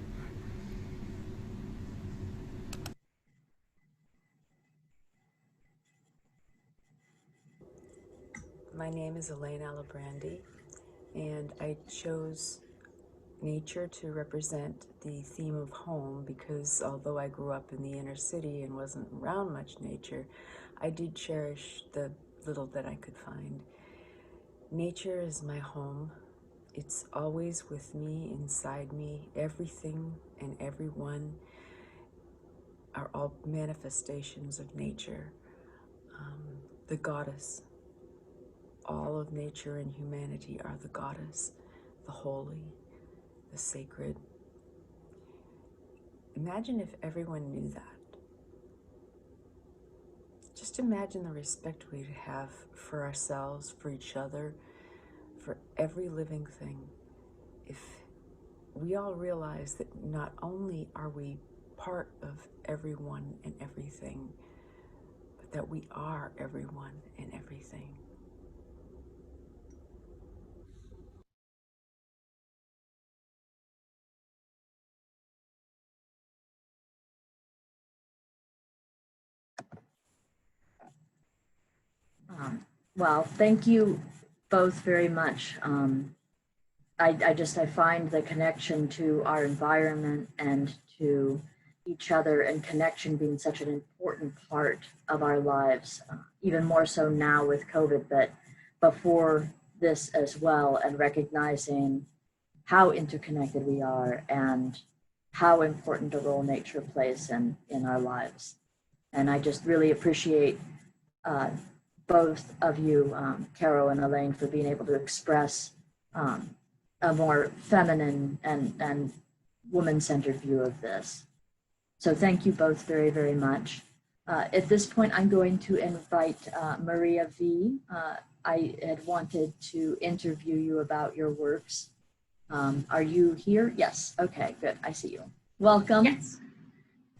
My name is Elaine Alabrandi, and I chose nature to represent the theme of home because although I grew up in the inner city and wasn't around much nature, I did cherish the little that I could find. Nature is my home. It's always with me, inside me. Everything and everyone are all manifestations of nature. The goddess. All of nature and humanity are the goddess, the holy, the sacred. Imagine if everyone knew that. Just imagine the respect we'd have for ourselves, for each other, for every living thing. If we all realize that not only are we part of everyone and everything, but that we are everyone and everything. Well, thank you both very much. I find the connection to our environment and to each other and connection being such an important part of our lives, even more so now with COVID, but before this as well, and recognizing how interconnected we are and how important a role nature plays in our lives. And I just really appreciate both of you, Caro and Elaine, for being able to express a more feminine and woman-centered view of this. So thank you both very, very much. At this point, I'm going to invite Maria V. I had wanted to interview you about your works. Are you here? Yes. Okay, good. I see you. Welcome. Yes.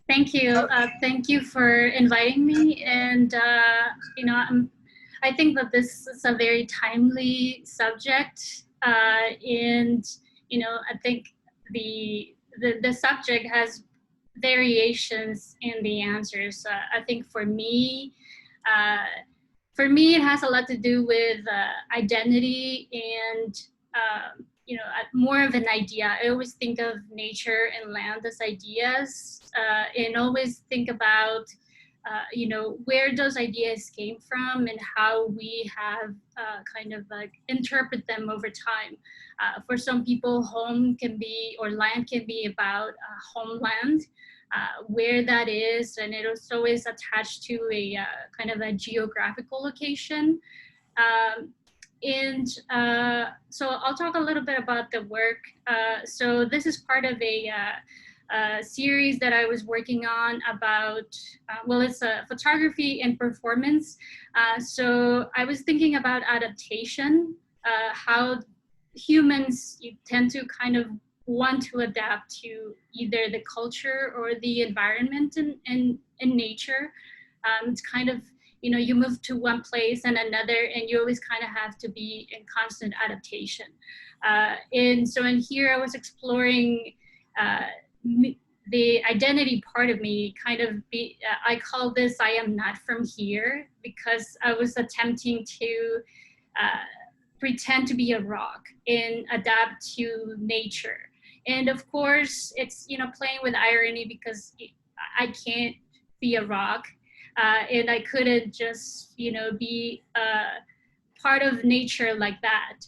Thank you. Thank you for inviting me. And, I think that this is a very timely subject. And, I think the subject has variations in the answers. I think for me, it has a lot to do with identity and, more of an idea. I always think of nature and land as ideas, and always think about, where those ideas came from and how we have kind of like interpret them over time. For some people, home can be, or land can be about homeland, where that is, and it is always attached to a kind of a geographical location. So I'll talk a little bit about the work. So this is part of a series that I was working on about, it's photography and performance. So I was thinking about adaptation, how humans tend to kind of want to adapt to either the culture or the environment in nature. It's kind of, you move to one place and another, and you always kind of have to be in constant adaptation. And so in here, I was exploring the identity part of me, kind of I call this I am not from here, because I was attempting to pretend to be a rock and adapt to nature. And of course, it's, playing with irony, because I can't be a rock. And I couldn't just, be part of nature like that.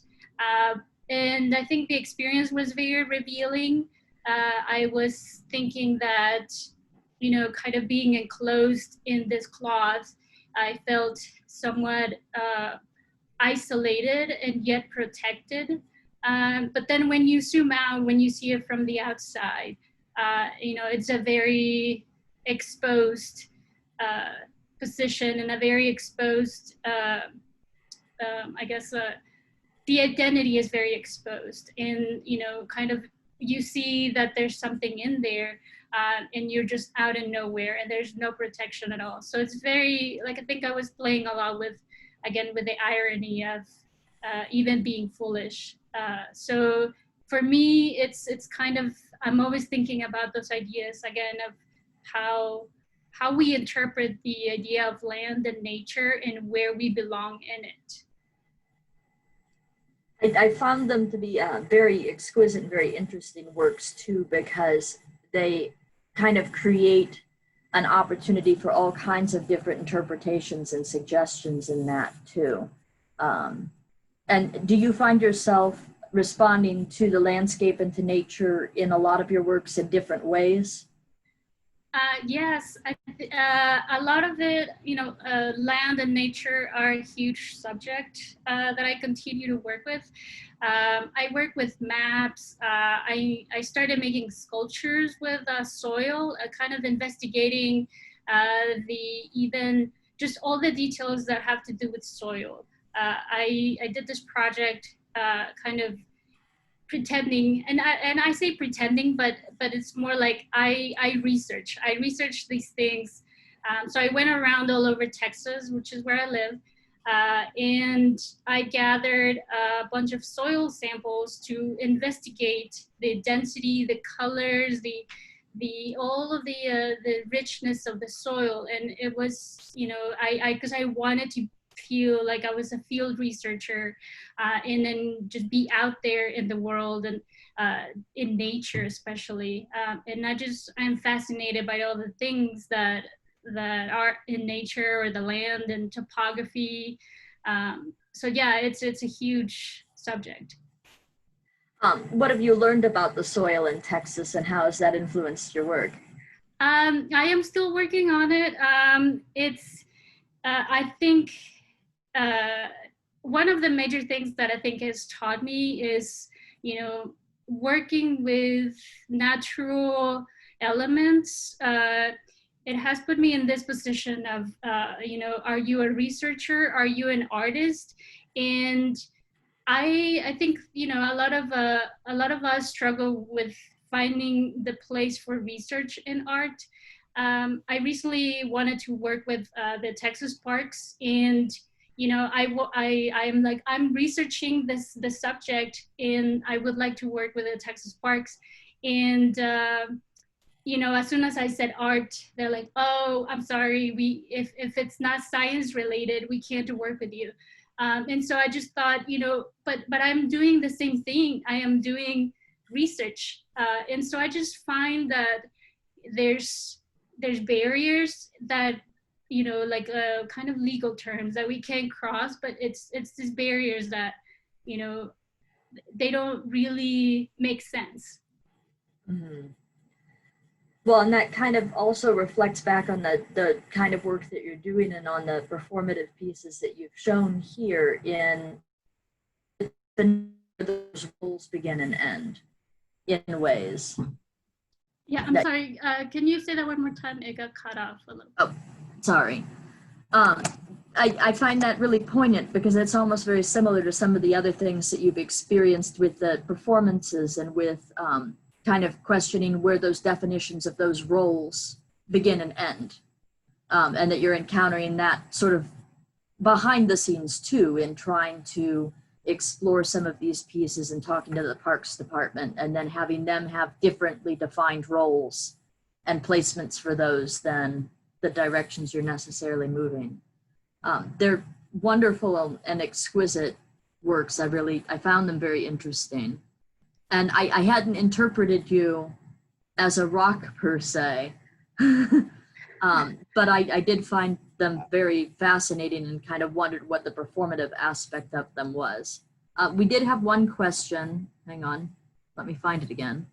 And I think the experience was very revealing. I was thinking that, kind of being enclosed in this cloth, I felt somewhat isolated and yet protected. But then when you zoom out, when you see it from the outside, it's a very exposed position and a very exposed, the identity is very exposed, and kind of you see that there's something in there, and you're just out in nowhere, and there's no protection at all. So it's very, I think I was playing a lot with, again, with the irony of even being foolish. So for me, it's kind of, I'm always thinking about those ideas again of how we interpret the idea of land and nature and where we belong in it. I found them to be very exquisite and very interesting works too, because they kind of create an opportunity for all kinds of different interpretations and suggestions in that too. And do you find yourself responding to the landscape and to nature in a lot of your works in different ways? Yes, a lot of it, land and nature are a huge subject that I continue to work with. I work with maps. I started making sculptures with soil, kind of investigating even just all the details that have to do with soil. I did this project kind of pretending, and I say pretending, but it's more like I research these things. So I went around all over Texas, which is where I live, and I gathered a bunch of soil samples to investigate the density, the colors, the all of the richness of the soil. And it was, because I wanted to feel like I was a field researcher, and then just be out there in the world and in nature especially. And I'm fascinated by all the things that are in nature, or the land and topography. So yeah, it's a huge subject. What have you learned about the soil in Texas, and how has that influenced your work? I am still working on it. I think one of the major things that I think has taught me is, working with natural elements. It has put me in this position of, are you a researcher? Are you an artist? And I think, a lot of us struggle with finding the place for research in art. I recently wanted to work with the Texas parks, and I'm researching the subject, and I would like to work with the Texas parks. And as soon as I said art, they're like, "Oh, I'm sorry, if it's not science related, we can't work with you." And so I just thought, but I'm doing the same thing. I am doing research, and so I just find that there's barriers that, like kind of legal terms that we can't cross, but it's these barriers that, they don't really make sense. Mm-hmm. Well, and that kind of also reflects back on the kind of work that you're doing, and on the performative pieces that you've shown here in those roles begin and end in ways. Yeah, I'm sorry. Can you say that one more time? It got cut off a little. Oh, sorry. I find that really poignant, because it's almost very similar to some of the other things that you've experienced with the performances, and with kind of questioning where those definitions of those roles begin and end. And that you're encountering that sort of behind the scenes too, in trying to explore some of these pieces and talking to the Parks Department, and then having them have differently defined roles and placements for those than the directions you're necessarily moving. They're wonderful and exquisite works. I found them very interesting. And I hadn't interpreted you as a rock per se, but I did find them very fascinating, and kind of wondered what the performative aspect of them was. We did have one question. Hang on, let me find it again.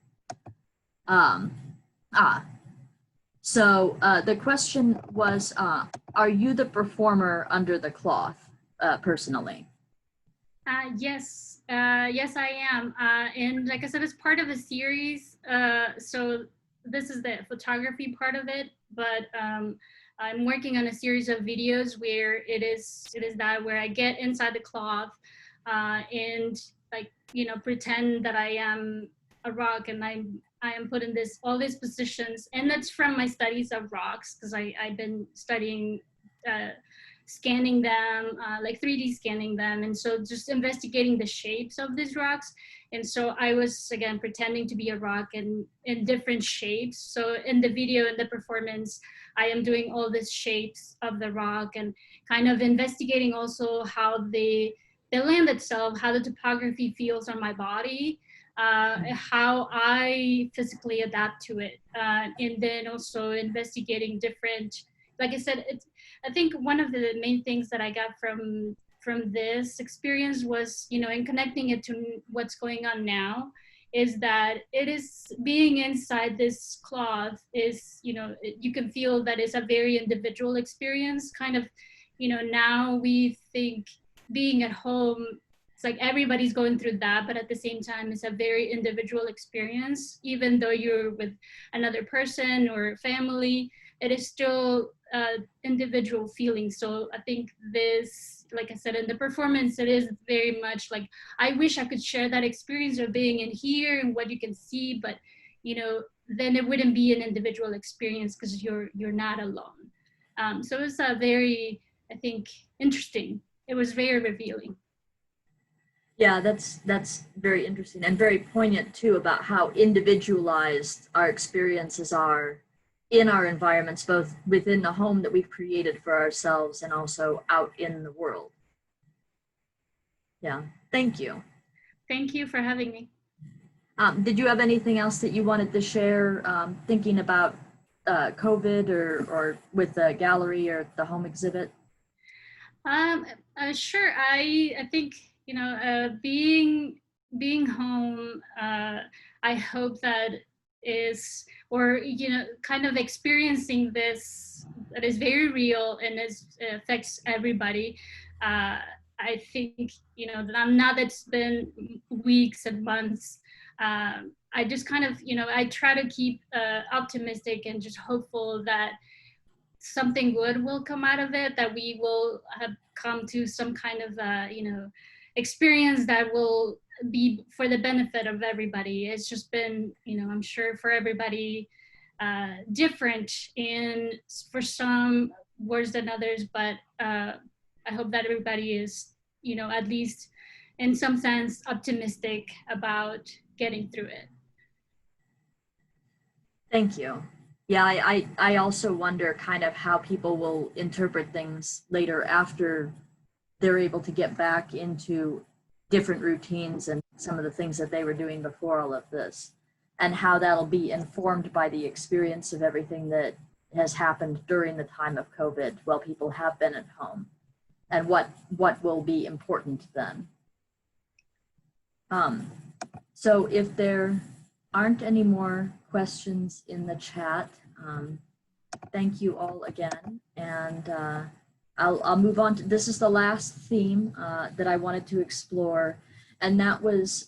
So the question was, are you the performer under the cloth, personally? Yes, I am. And like I said, it's part of a series. So this is the photography part of it, but I'm working on a series of videos where it is that where I get inside the cloth, and pretend that I am a rock, and I am put in all these positions. And that's from my studies of rocks, because I've been studying scanning them, like 3D scanning them, and so just investigating the shapes of these rocks. And so I was, again, pretending to be a rock in different shapes. So in the video, in the performance, I am doing all these shapes of the rock, and kind of investigating also how the land itself, how the topography feels on my body, how I physically adapt to it, and then also investigating different, like I said, I think one of the main things that I got from from this experience was, and connecting it to what's going on now, is that it is being inside this cloth is, you can feel that it's a very individual experience. Kind of, now we think being at home, it's like everybody's going through that, but at the same time, it's a very individual experience. Even though you're with another person or family, it is still individual feeling. So I think this, like I said, in the performance, it is very much like, I wish I could share that experience of being in here and what you can see, but then it wouldn't be an individual experience because you're not alone. So it's a very, I think, interesting. It was very revealing. Yeah, that's very interesting and very poignant too, about how individualized our experiences are in our environments, both within the home that we've created for ourselves and also out in the world. Yeah, thank you. Thank you for having me. Did you have anything else that you wanted to share, thinking about COVID or with the gallery or the home exhibit? Sure. I think, being home, I hope that is, or, kind of experiencing this that is very real and affects everybody. I think, that now that it's been weeks and months, I just kind of, I try to keep optimistic and just hopeful that something good will come out of it, that we will have come to some kind of, experience that will be for the benefit of everybody. It's just been, I'm sure for everybody different, and for some worse than others, but I hope that everybody is, at least in some sense, optimistic about getting through it. Thank you. Yeah, I also wonder kind of how people will interpret things later after they're able to get back into different routines and some of the things that they were doing before all of this, and how that'll be informed by the experience of everything that has happened during the time of COVID while people have been at home, and what will be important then. So if there aren't any more questions in the chat, thank you all again, and I'll move on to, this is the last theme that I wanted to explore, and that was,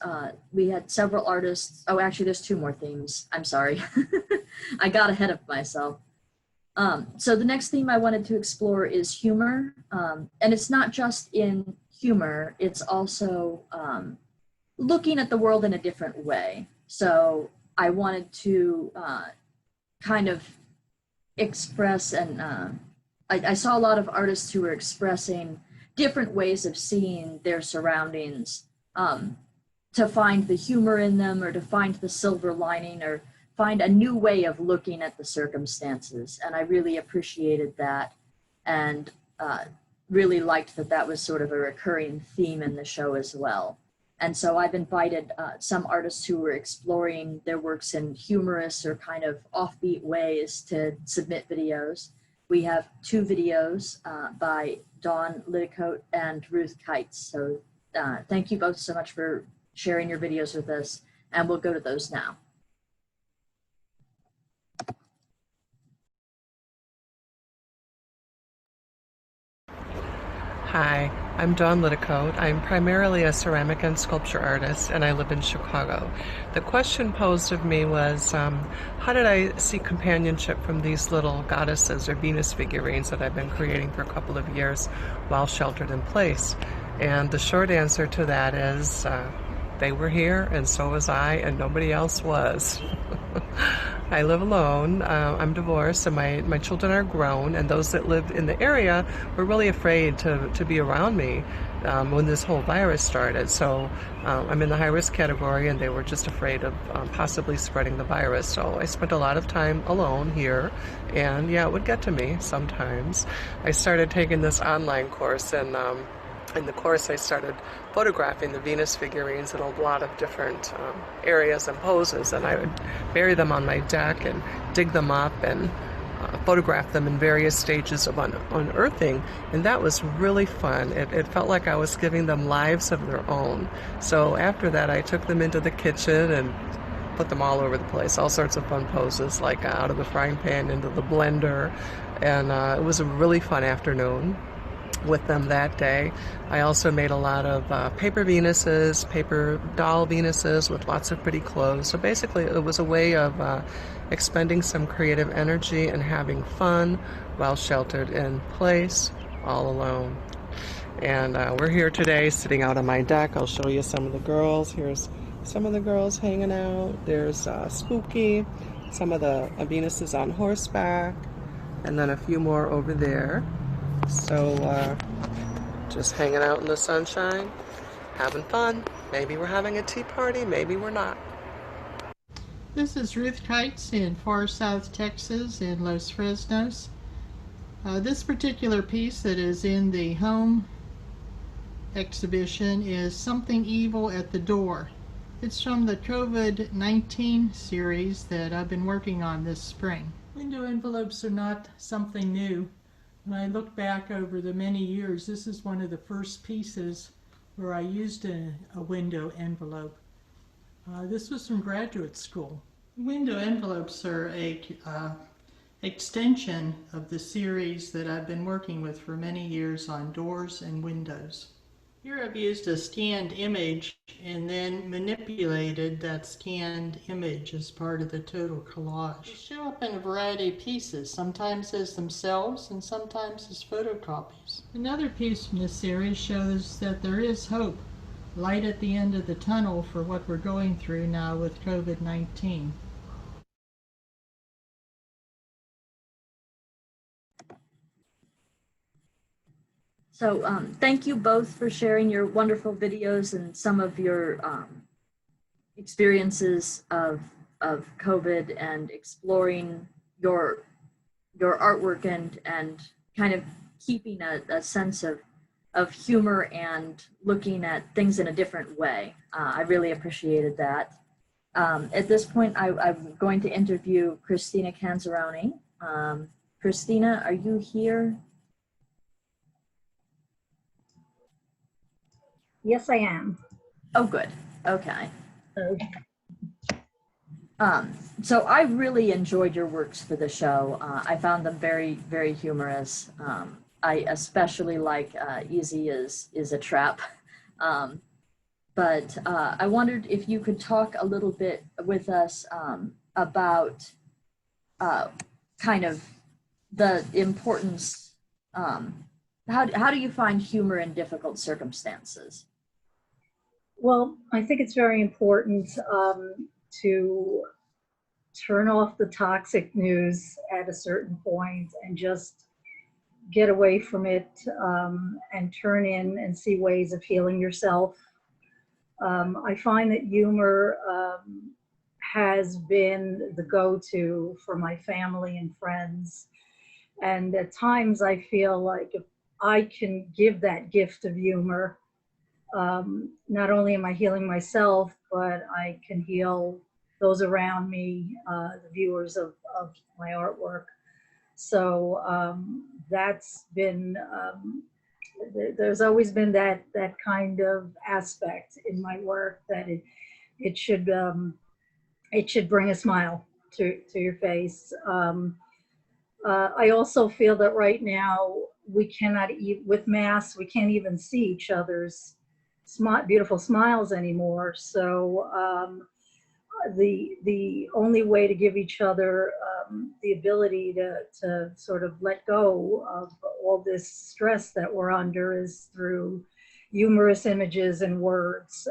we had several artists, oh actually there's two more themes, I'm sorry, I got ahead of myself. So the next theme I wanted to explore is humor, and it's not just in humor, it's also looking at the world in a different way. So I wanted to kind of express, and I saw a lot of artists who were expressing different ways of seeing their surroundings, to find the humor in them, or to find the silver lining, or find a new way of looking at the circumstances. And I really appreciated that, and really liked that that was sort of a recurring theme in the show as well. And so I've invited some artists who were exploring their works in humorous or kind of offbeat ways to submit videos. We have two videos by Dawn Liddicoat and Ruth Kites. So thank you both so much for sharing your videos with us, and we'll go to those now. Hi, I'm Dawn Liddicoat. I'm primarily a ceramic and sculpture artist, and I live in Chicago. The question posed of me was, how did I seek companionship from these little goddesses or Venus figurines that I've been creating for a couple of years while sheltered in place? And the short answer to that is, they were here, and so was I, and nobody else was. I live alone, I'm divorced, and my children are grown, and those that lived in the area were really afraid to be around me when this whole virus started. So I'm in the high-risk category, and they were just afraid of possibly spreading the virus. So I spent a lot of time alone here, and yeah, it would get to me sometimes. I started taking this online course, and in the course I started photographing the Venus figurines in a lot of different areas and poses, and I would bury them on my deck and dig them up and photographed them in various stages of unearthing, and that was really fun. It felt like I was giving them lives of their own. So after that, I took them into the kitchen and put them all over the place, all sorts of fun poses, like out of the frying pan into the blender, and it was a really fun afternoon with them that day. I also made a lot of paper Venuses, paper doll Venuses with lots of pretty clothes. So basically it was a way of expending some creative energy and having fun while sheltered in place, all alone. And we're here today sitting out on my deck. I'll show you some of the girls. Here's some of the girls hanging out. There's Spooky, some of the Venuses on horseback, and then a few more over there. So just hanging out in the sunshine, having fun. Maybe we're having a tea party, maybe we're not. This is Ruth Kites in far south Texas in Los Fresnos. This particular piece that is in the home exhibition is Something Evil at the Door. It's from the COVID-19 series that I've been working on this spring. Window envelopes are not something new. When I look back over the many years, this is one of the first pieces where I used a window envelope. This was from graduate school. Window envelopes are a extension of the series that I've been working with for many years on doors and windows. Here I've used a scanned image and then manipulated that scanned image as part of the total collage. They show up in a variety of pieces, sometimes as themselves and sometimes as photocopies. Another piece from this series shows that there is hope, light at the end of the tunnel for what we're going through now with COVID-19. So thank you both for sharing your wonderful videos and some of your experiences of COVID and exploring your artwork and kind of keeping a sense of humor and looking at things in a different way. I really appreciated that. At this point, I'm going to interview Christina Canzaroni. Christina, are you here? Yes, I am. Oh, good. Okay. So I really enjoyed your works for the show. I found them very, very humorous. I especially like Easy is a Trap. But I wondered if you could talk a little bit with us about kind of the importance, how do you find humor in difficult circumstances? Well, I think it's very important to turn off the toxic news at a certain point and just get away from it and turn in and see ways of healing yourself. I find that humor has been the go-to for my family and friends. And at times I feel like if I can give that gift of humor, not only am I healing myself, but I can heal those around me, the viewers of my artwork. So that's been, there's always been that kind of aspect in my work, that it should bring a smile to your face. I also feel that right now we cannot, with masks, we can't even see each other's beautiful smiles anymore. So the only way to give each other the ability to sort of let go of all this stress that we're under is through humorous images and words.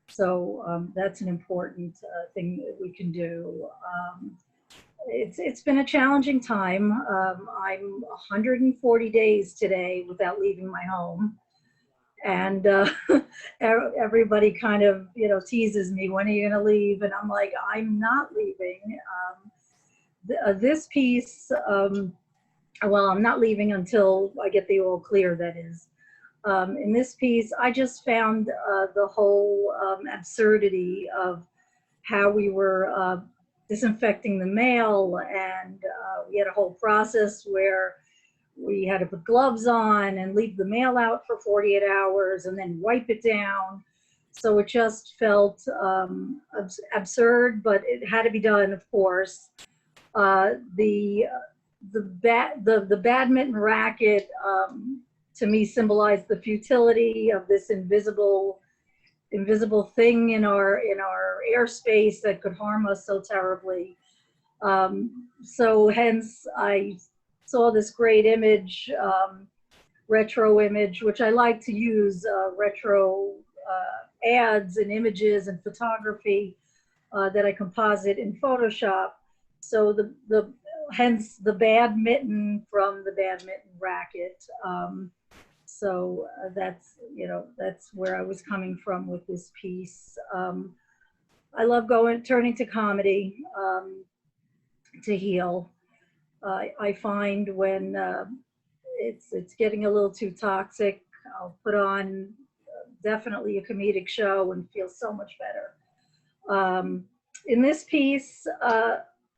So that's an important thing that we can do. It's been a challenging time. I'm 140 days today without leaving my home. And everybody kind of, teases me, when are you going to leave? And I'm like, I'm not leaving. This piece, well, I'm not leaving until I get the all clear, that is. In this piece, I just found the whole absurdity of how we were disinfecting the mail, and we had a whole process where we had to put gloves on and leave the mail out for 48 hours and then wipe it down. So it just felt absurd, but it had to be done, of course. The badminton racket to me symbolized the futility of this invisible thing in our airspace that could harm us so terribly. So hence I saw this great image, retro image, which I like to use retro ads and images and photography that I composite in Photoshop. So hence the badminton from the badminton racket. So that's where I was coming from with this piece. I love turning to comedy to heal. I find when it's getting a little too toxic, I'll put on definitely a comedic show and feel so much better. In this piece,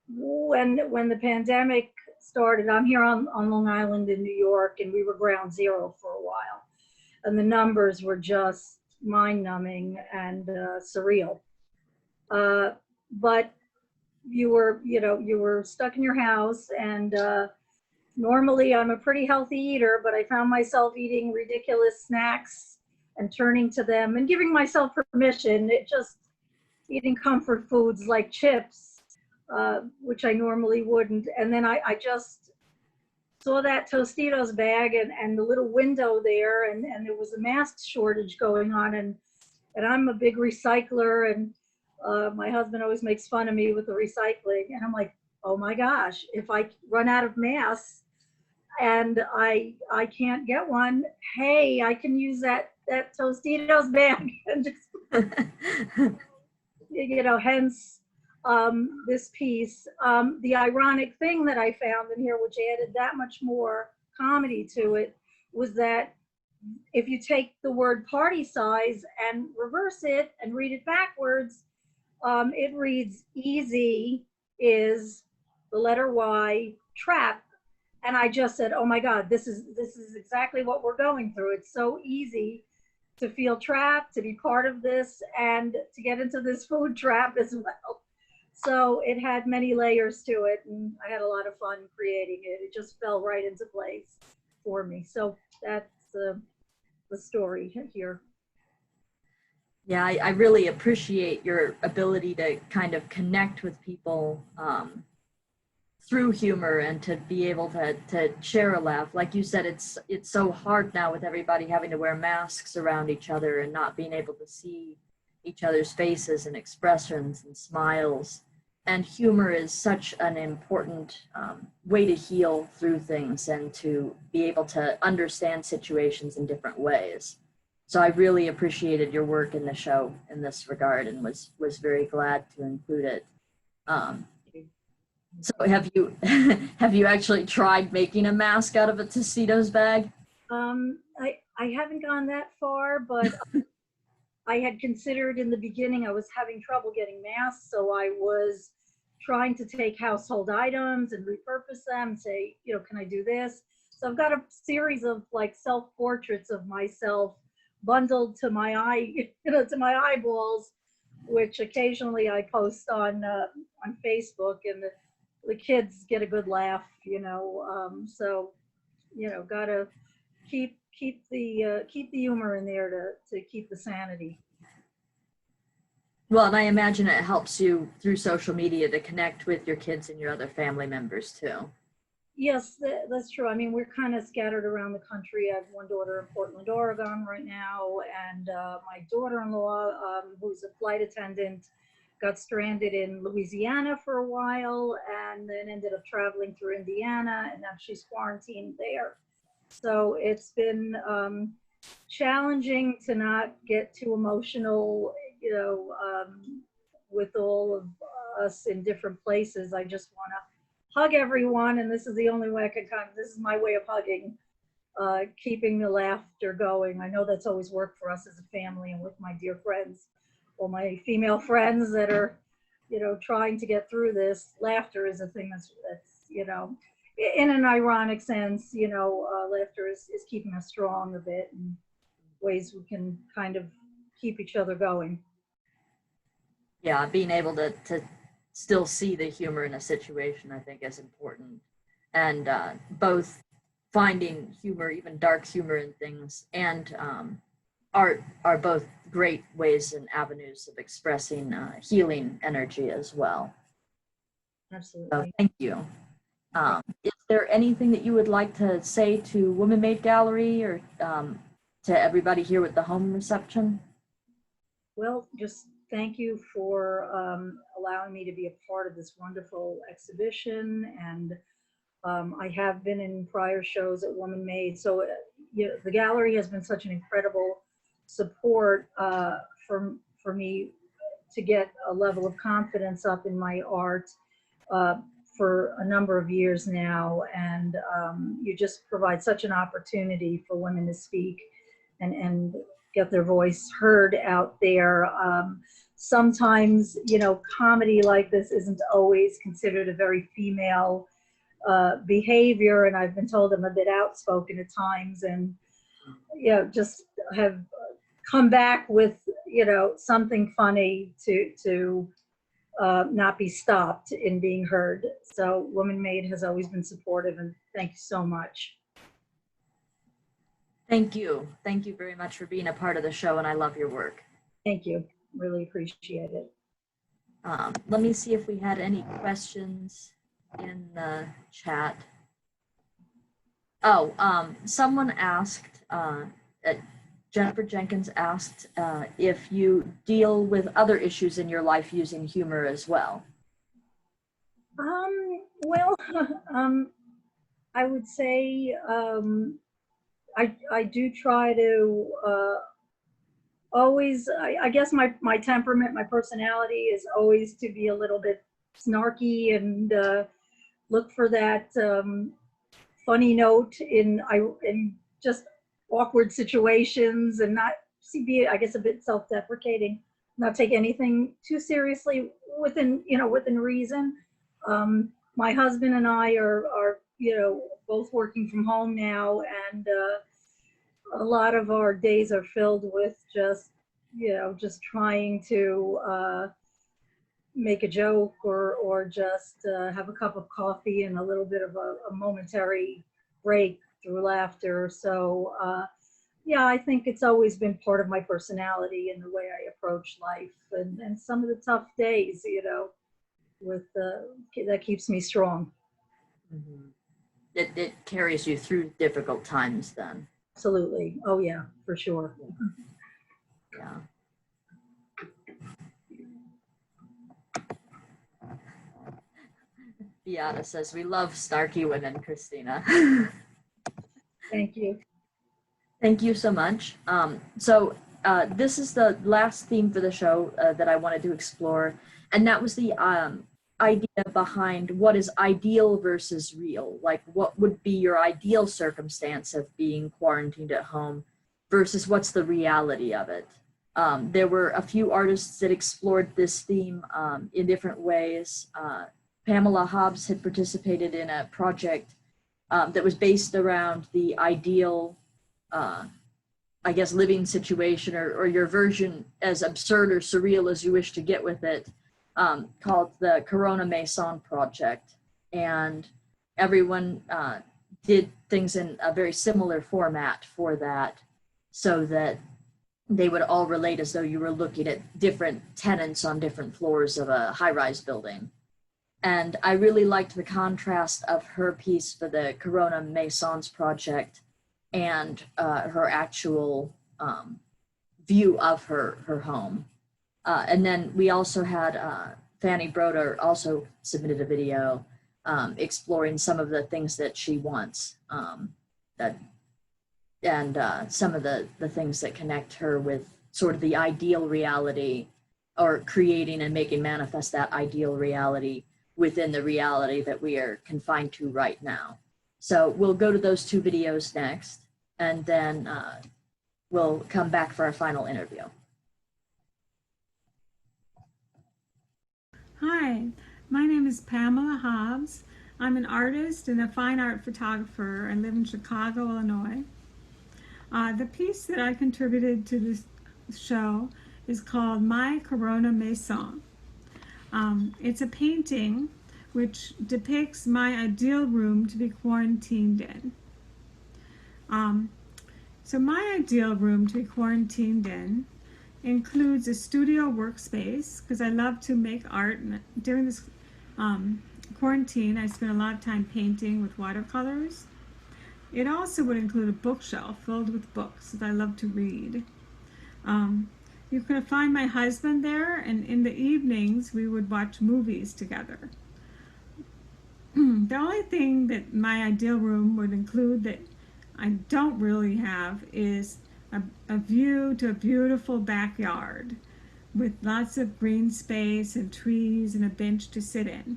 when the pandemic started, I'm here on Long Island in New York, and we were ground zero for a while, and the numbers were just mind-numbing and surreal. But you were stuck in your house, and normally I'm a pretty healthy eater, but I found myself eating ridiculous snacks and turning to them and giving myself permission. Eating comfort foods like chips, which I normally wouldn't. And then I just saw that Tostitos bag and the little window there, and there was a mask shortage going on, and I'm a big recycler, and my husband always makes fun of me with the recycling, and I'm like, oh my gosh, if I run out of masks and I can't get one, hey, I can use that Tostitos bag and just hence this piece. The ironic thing that I found in here, which added that much more comedy to it, was that if you take the word party size and reverse it and read it backwards, it reads easy is the letter Y, trap. And I just said, oh my God, this is exactly what we're going through. It's so easy to feel trapped, to be part of this, and to get into this food trap as well. So it had many layers to it, and I had a lot of fun creating it. It just fell right into place for me. So that's the story here. Yeah, I really appreciate your ability to kind of connect with people through humor and to be able to share a laugh. Like you said, it's so hard now with everybody having to wear masks around each other and not being able to see each other's faces and expressions and smiles. And humor is such an important way to heal through things and to be able to understand situations in different ways. So I really appreciated your work in the show in this regard, and was very glad to include it. So have you actually tried making a mask out of a Tostitos bag? I haven't gone that far, but I had considered in the beginning. I was having trouble getting masks, so I was trying to take household items and repurpose them and say, can I do this? So I've got a series of like self-portraits of myself bundled to my to my eyeballs, which occasionally I post on Facebook, and the kids get a good laugh, so gotta keep the humor in there to keep the sanity. Well, and I imagine it helps you through social media to connect with your kids and your other family members too. Yes, that's true. I mean, we're kind of scattered around the country. I have one daughter in Portland, Oregon right now, and my daughter-in-law, who's a flight attendant, got stranded in Louisiana for a while and then ended up traveling through Indiana, and now she's quarantined there. So it's been challenging to not get too emotional, with all of us in different places. I just want to hug everyone, and this is the only way I can this is my way of hugging, keeping the laughter going. I know that's always worked for us as a family and with my dear friends, all my female friends that are, trying to get through this, laughter is a thing that's in an ironic sense, laughter is keeping us strong a bit in ways we can kind of keep each other going. Yeah, being able to still see the humor in a situation, I think, is important. And both finding humor, even dark humor in things, and art are both great ways and avenues of expressing healing energy as well. Absolutely. So thank you. Is there anything that you would like to say to Woman Made Gallery or to everybody here with the home reception? Well, just thank you for allowing me to be a part of this wonderful exhibition. And I have been in prior shows at Woman Made. So the gallery has been such an incredible support for me to get a level of confidence up in my art for a number of years now. And you just provide such an opportunity for women to speak and get their voice heard out there. Sometimes, comedy like this isn't always considered a very female behavior, and I've been told I'm a bit outspoken at times, and just have come back with something funny to not be stopped in being heard. So Woman Made has always been supportive, and thank you so much. Thank you. Thank you very much for being a part of the show, and I love your work. Thank you. Really appreciate it. Let me see if we had any questions in the chat. Oh, someone asked, Jennifer Jenkins asked if you deal with other issues in your life using humor as well. Well, I would say I do try to always, I guess my temperament, my personality is always to be a little bit snarky and look for that funny note in just awkward situations, and not be, I guess, a bit self-deprecating, not take anything too seriously within reason. My husband and I are both working from home now, and a lot of our days are filled with just trying to make a joke or just have a cup of coffee and a little bit of a momentary break through laughter. So yeah, I think it's always been part of my personality and the way I approach life, and some of the tough days, with that keeps me strong. Mm-hmm. It carries you through difficult times then. Absolutely. Oh yeah, for sure. Yeah. Beata says, we love snarky women, Christina. Thank you. Thank you so much. This is the last theme for the show that I wanted to explore, and that was the idea behind what is ideal versus real. Like, what would be your ideal circumstance of being quarantined at home versus what's the reality of it. There were a few artists that explored this theme in different ways. Pamela Hobbs had participated in a project that was based around the ideal I guess, living situation or your version, as absurd or surreal as you wish to get with it, called the Corona Maison Project. And everyone did things in a very similar format for that, so that they would all relate as though you were looking at different tenants on different floors of a high-rise building. And I really liked the contrast of her piece for the Corona Maisons Project and her actual view of her home. And then we also had Fanny Broder also submitted a video exploring some of the things that she wants, and some of the things that connect her with sort of the ideal reality, or creating and making manifest that ideal reality within the reality that we are confined to right now. So we'll go to those two videos next, and then we'll come back for our final interview. Hi, my name is Pamela Hobbs. I'm an artist and a fine art photographer. I live in Chicago, Illinois. The piece that I contributed to this show is called My Corona Maison. It's a painting which depicts my ideal room to be quarantined in. So my ideal room to be quarantined in includes a studio workspace because I love to make art. And during this quarantine, I spent a lot of time painting with watercolors. It also would include a bookshelf filled with books that I love to read. You could find my husband there, and in the evenings we would watch movies together. The only thing that my ideal room would include that I don't really have is a view to a beautiful backyard with lots of green space and trees and a bench to sit in.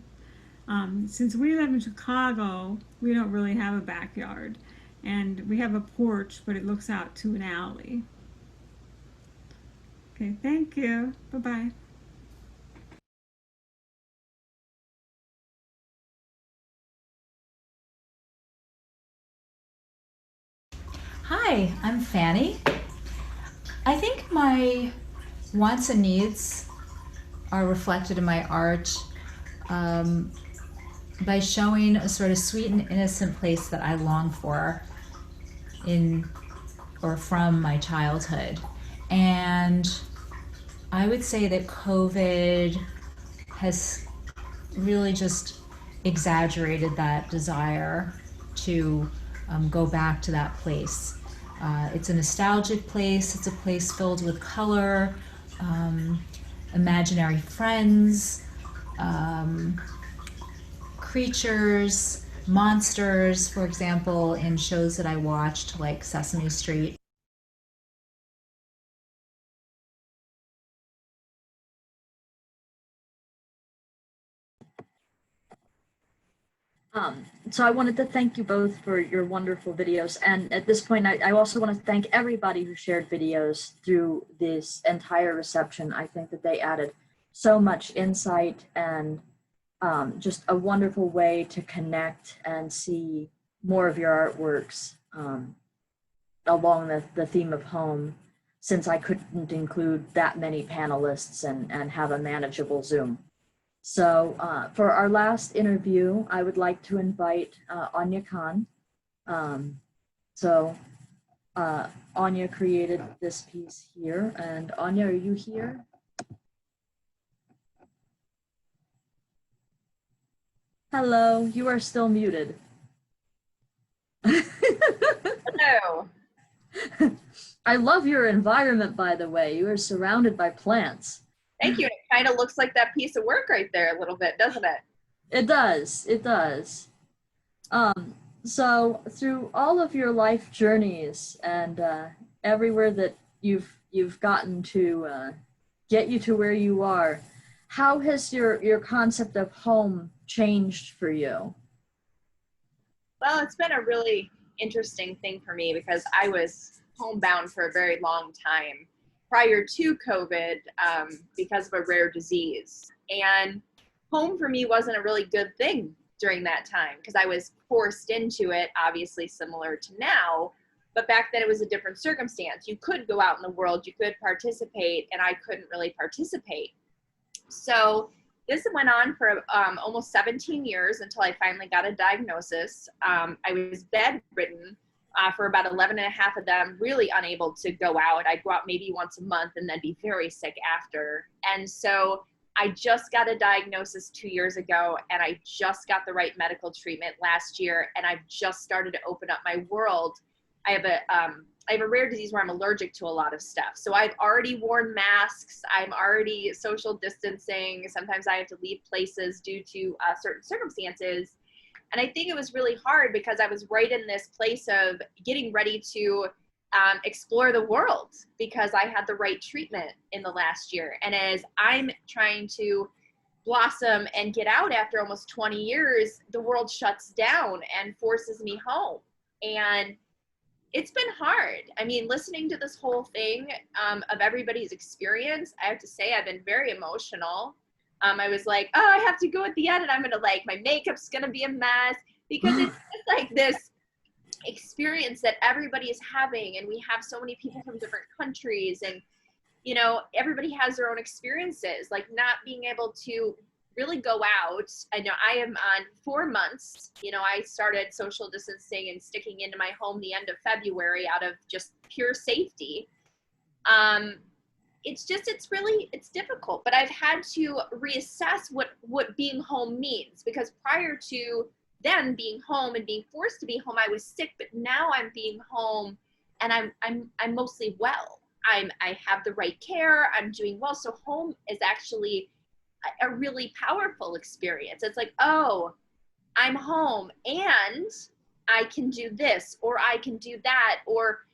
Since we live in Chicago, we don't really have a backyard, and we have a porch, but it looks out to an alley. Okay, thank you. Bye-bye. Hi, I'm Fanny. I think my wants and needs are reflected in my art by showing a sort of sweet and innocent place that I long for in or from my childhood. And I would say that COVID has really just exaggerated that desire to go back to that place. It's a nostalgic place. It's a place filled with color, imaginary friends, creatures, monsters, for example, in shows that I watched like Sesame Street. So I wanted to thank you both for your wonderful videos. And at this point, I also want to thank everybody who shared videos through this entire reception. I think that they added so much insight and just a wonderful way to connect and see more of your artworks along the theme of home, since I couldn't include that many panelists and have a manageable Zoom. So for our last interview, I would like to invite Anya Khan. Anya created this piece here, and Anya, are you here? Hello, you are still muted. Hello. I love your environment, by the way. You are surrounded by plants. Thank you. It kind of looks like that piece of work right there a little bit, doesn't it? It does. It does. So through all of your life journeys and everywhere that you've gotten to get you to where you are, how has your concept of home changed for you? Well, it's been a really interesting thing for me because I was homebound for a very long time prior to COVID because of a rare disease. And home for me wasn't a really good thing during that time because I was forced into it, obviously similar to now, but back then it was a different circumstance. You could go out in the world, you could participate, and I couldn't really participate. So this went on for almost 17 years until I finally got a diagnosis. I was bedridden for about 11 and a half of them, really unable to go out. I'd go out maybe once a month and then be very sick after. And so I just got a diagnosis 2 years ago, and I just got the right medical treatment last year, and I've just started to open up my world. I have a rare disease where I'm allergic to a lot of stuff. So I've already worn masks. I'm already social distancing. Sometimes I have to leave places due to certain circumstances. And I think it was really hard because I was right in this place of getting ready to explore the world because I had the right treatment in the last year. And as I'm trying to blossom and get out after almost 20 years, the world shuts down and forces me home. And it's been hard. I mean, listening to this whole thing of everybody's experience, I have to say I've been very emotional. I was like, oh, I have to go at the end and I'm gonna like, my makeup's gonna be a mess, because it's just like this experience that everybody is having, and we have so many people from different countries, and you know, everybody has their own experiences, like not being able to really go out. I know I am on 4 months, you know, I started social distancing and sticking into my home the end of February out of just pure safety. It's just, it's difficult, but I've had to reassess what being home means, because prior to then being home and being forced to be home, I was sick, but now I'm being home and I'm mostly well. I have the right care, I'm doing well. So home is actually a really powerful experience. It's like, oh, I'm home and I can do this, or I can do that, or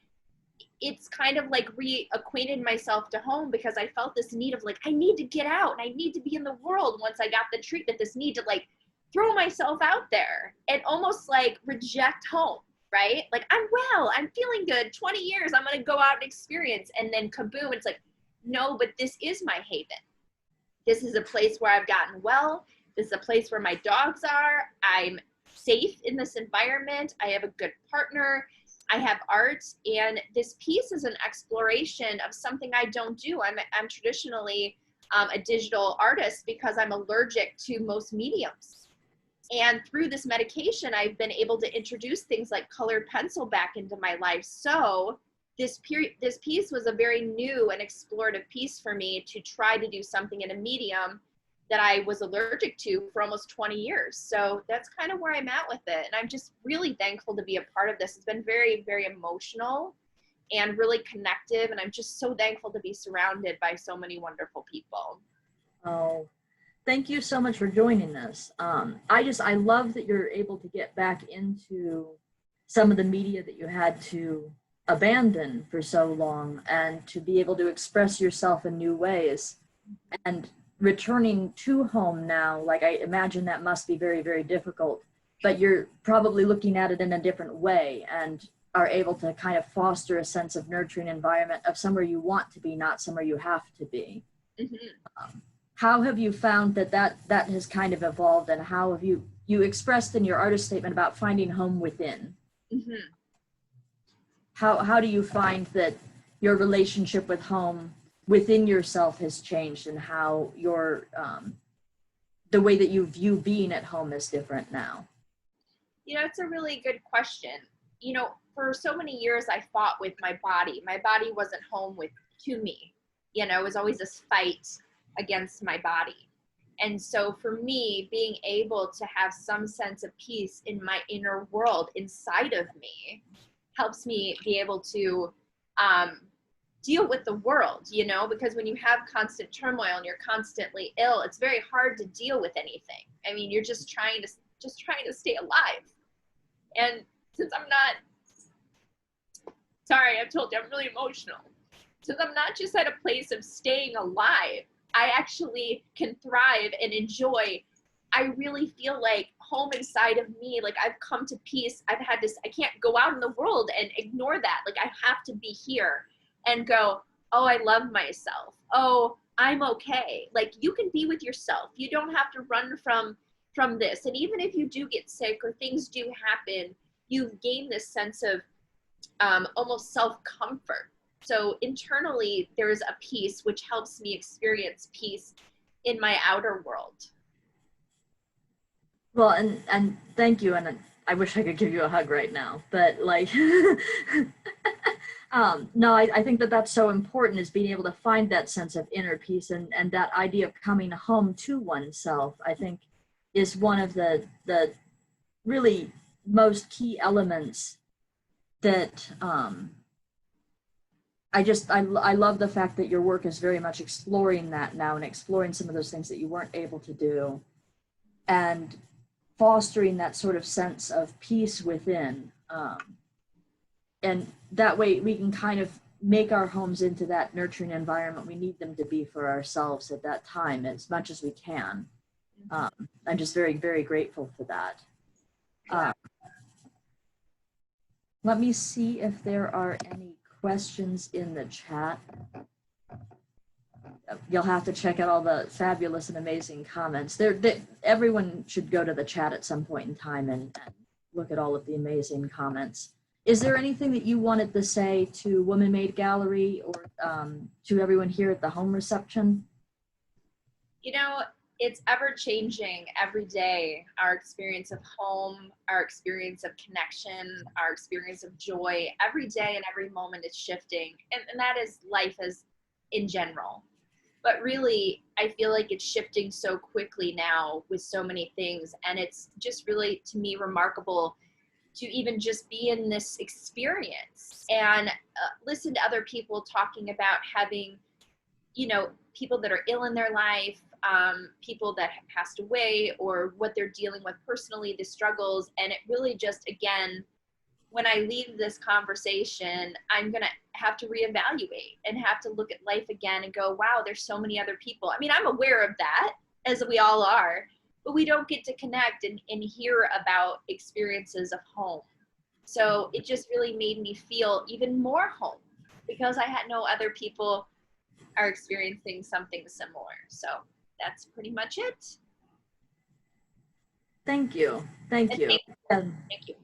it's kind of like reacquainted myself to home, because I felt this need of like, I need to get out and I need to be in the world once I got the treatment, this need to like throw myself out there and almost like reject home, right? Like, I'm well, I'm feeling good, 20 years, I'm gonna go out and experience, and then kaboom, it's like, no, but this is my haven. This is a place where I've gotten well. This is a place where my dogs are. I'm safe in this environment. I have a good partner. I have art, and this piece is an exploration of something I don't do. I'm traditionally a digital artist because I'm allergic to most mediums. And through this medication, I've been able to introduce things like colored pencil back into my life. So this piece was a very new and explorative piece for me to try to do something in a medium that I was allergic to for almost 20 years. So that's kind of where I'm at with it. And I'm just really thankful to be a part of this. It's been very, very emotional and really connective. And I'm just so thankful to be surrounded by so many wonderful people. Oh, thank you so much for joining us. I love that you're able to get back into some of the media that you had to abandon for so long, and to be able to express yourself in new ways. And returning to home now, like, I imagine that must be very, very difficult, but you're probably looking at it in a different way and are able to kind of foster a sense of nurturing environment of somewhere you want to be, not somewhere you have to be. Mm-hmm. How have you found that has kind of evolved, and how have you expressed in your artist statement about finding home within? Mm-hmm. How do you find that your relationship with home within yourself has changed, and how your the way that you view being at home is different now? You know, it's a really good question. You know, for so many years I fought with my body. My body wasn't home to me. You know, it was always this fight against my body. And so for me, being able to have some sense of peace in my inner world inside of me helps me be able to deal with the world, you know, because when you have constant turmoil and you're constantly ill, it's very hard to deal with anything. I mean, you're just trying to stay alive. And since I'm not, sorry, I've told you I'm really emotional. Since I'm not just at a place of staying alive, I actually can thrive and enjoy. I really feel like home inside of me, like I've come to peace. I've had this, I can't go out in the world and ignore that. Like I have to be here and go, oh, I love myself. Oh, I'm okay. Like you can be with yourself. You don't have to run from this. And even if you do get sick or things do happen, you've gained this sense of almost self-comfort. So internally, there's a peace which helps me experience peace in my outer world. Well, and thank you, and I wish I could give you a hug right now, but like, no, I think that's so important, is being able to find that sense of inner peace, and that idea of coming home to oneself, I think, is one of the really most key elements that I love the fact that your work is very much exploring that now, and exploring some of those things that you weren't able to do, and fostering that sort of sense of peace within. And that way we can kind of make our homes into that nurturing environment we need them to be for ourselves at that time, as much as we can. I'm just very, very grateful for that. Let me see if there are any questions in the chat. you'll have to check out all the fabulous and amazing comments. Everyone should go to the chat at some point in time and look at all of the amazing comments. Is there anything that you wanted to say to Woman Made Gallery or to everyone here at the home reception? You know, it's ever changing every day. Our experience of home, our experience of connection, our experience of joy, every day and every moment is shifting. And that is life as in general. But really, I feel like it's shifting so quickly now with so many things. And it's just really, to me, remarkable to even just be in this experience and listen to other people talking about having, you know, people that are ill in their life, people that have passed away, or what they're dealing with personally, the struggles. And it really just, again, when I leave this conversation, I'm going to have to reevaluate and have to look at life again and go, wow, there's so many other people. I mean, I'm aware of that, as we all are, but we don't get to connect and hear about experiences of home. So it just really made me feel even more home because I had no other people are experiencing something similar. So that's pretty much it. Thank you. Thank you. Thank you.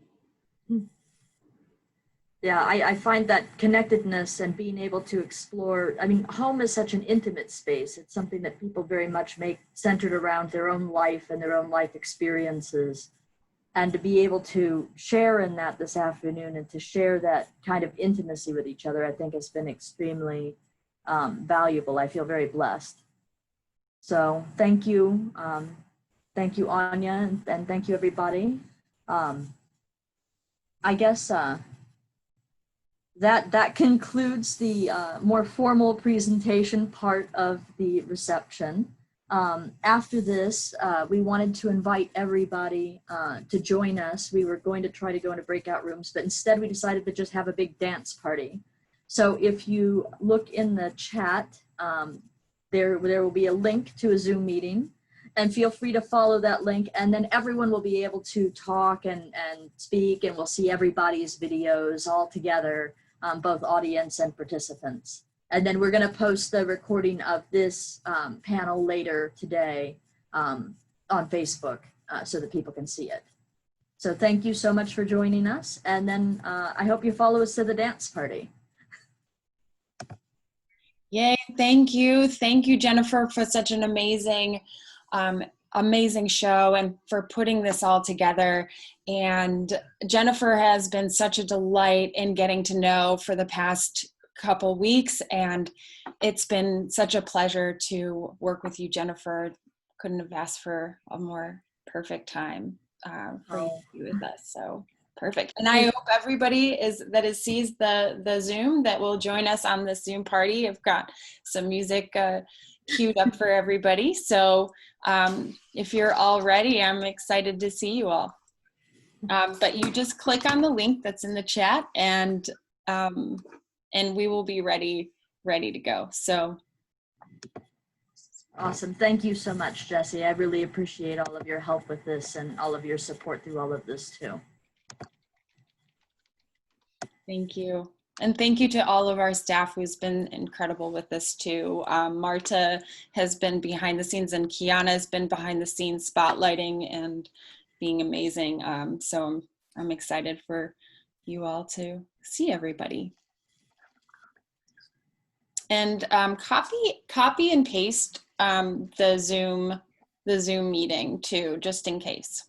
Yeah, I find that connectedness and being able to explore, I mean, home is such an intimate space. It's something that people very much make centered around their own life and their own life experiences. And to be able to share in that this afternoon and to share that kind of intimacy with each other, I think has been extremely valuable. I feel very blessed. So thank you. Thank you, Anya, and thank you, everybody. I guess that concludes the more formal presentation part of the reception. After this, we wanted to invite everybody to join us. We were going to try to go into breakout rooms, but instead we decided to just have a big dance party. So if you look in the chat, there will be a link to a Zoom meeting, and feel free to follow that link, and then everyone will be able to talk and speak, and we'll see everybody's videos all together, both audience and participants. And then we're going to post the recording of this panel later today on Facebook so that people can see it. So thank you so much for joining us. And then I hope you follow us to the dance party. Yay, thank you. Thank you, Jennifer, for such an amazing show and for putting this all together. And Jennifer has been such a delight in getting to know for the past couple weeks, and it's been such a pleasure to work with you, Jennifer. Couldn't have asked for a more perfect time for you to be with us. So perfect. And I hope everybody sees the Zoom that will join us on this Zoom party. I've got some music queued up for everybody. So if you're all ready, I'm excited to see you all. But you just click on the link that's in the chat, and we will be ready to go. So awesome. Thank you so much, Jessie. I really appreciate all of your help with this and all of your support through all of this too. Thank you. And thank you to all of our staff who's been incredible with this too. Marta has been behind the scenes, and Kiana has been behind the scenes spotlighting and being amazing. So I'm excited for you all to see everybody. And copy and paste the Zoom meeting too, just in case.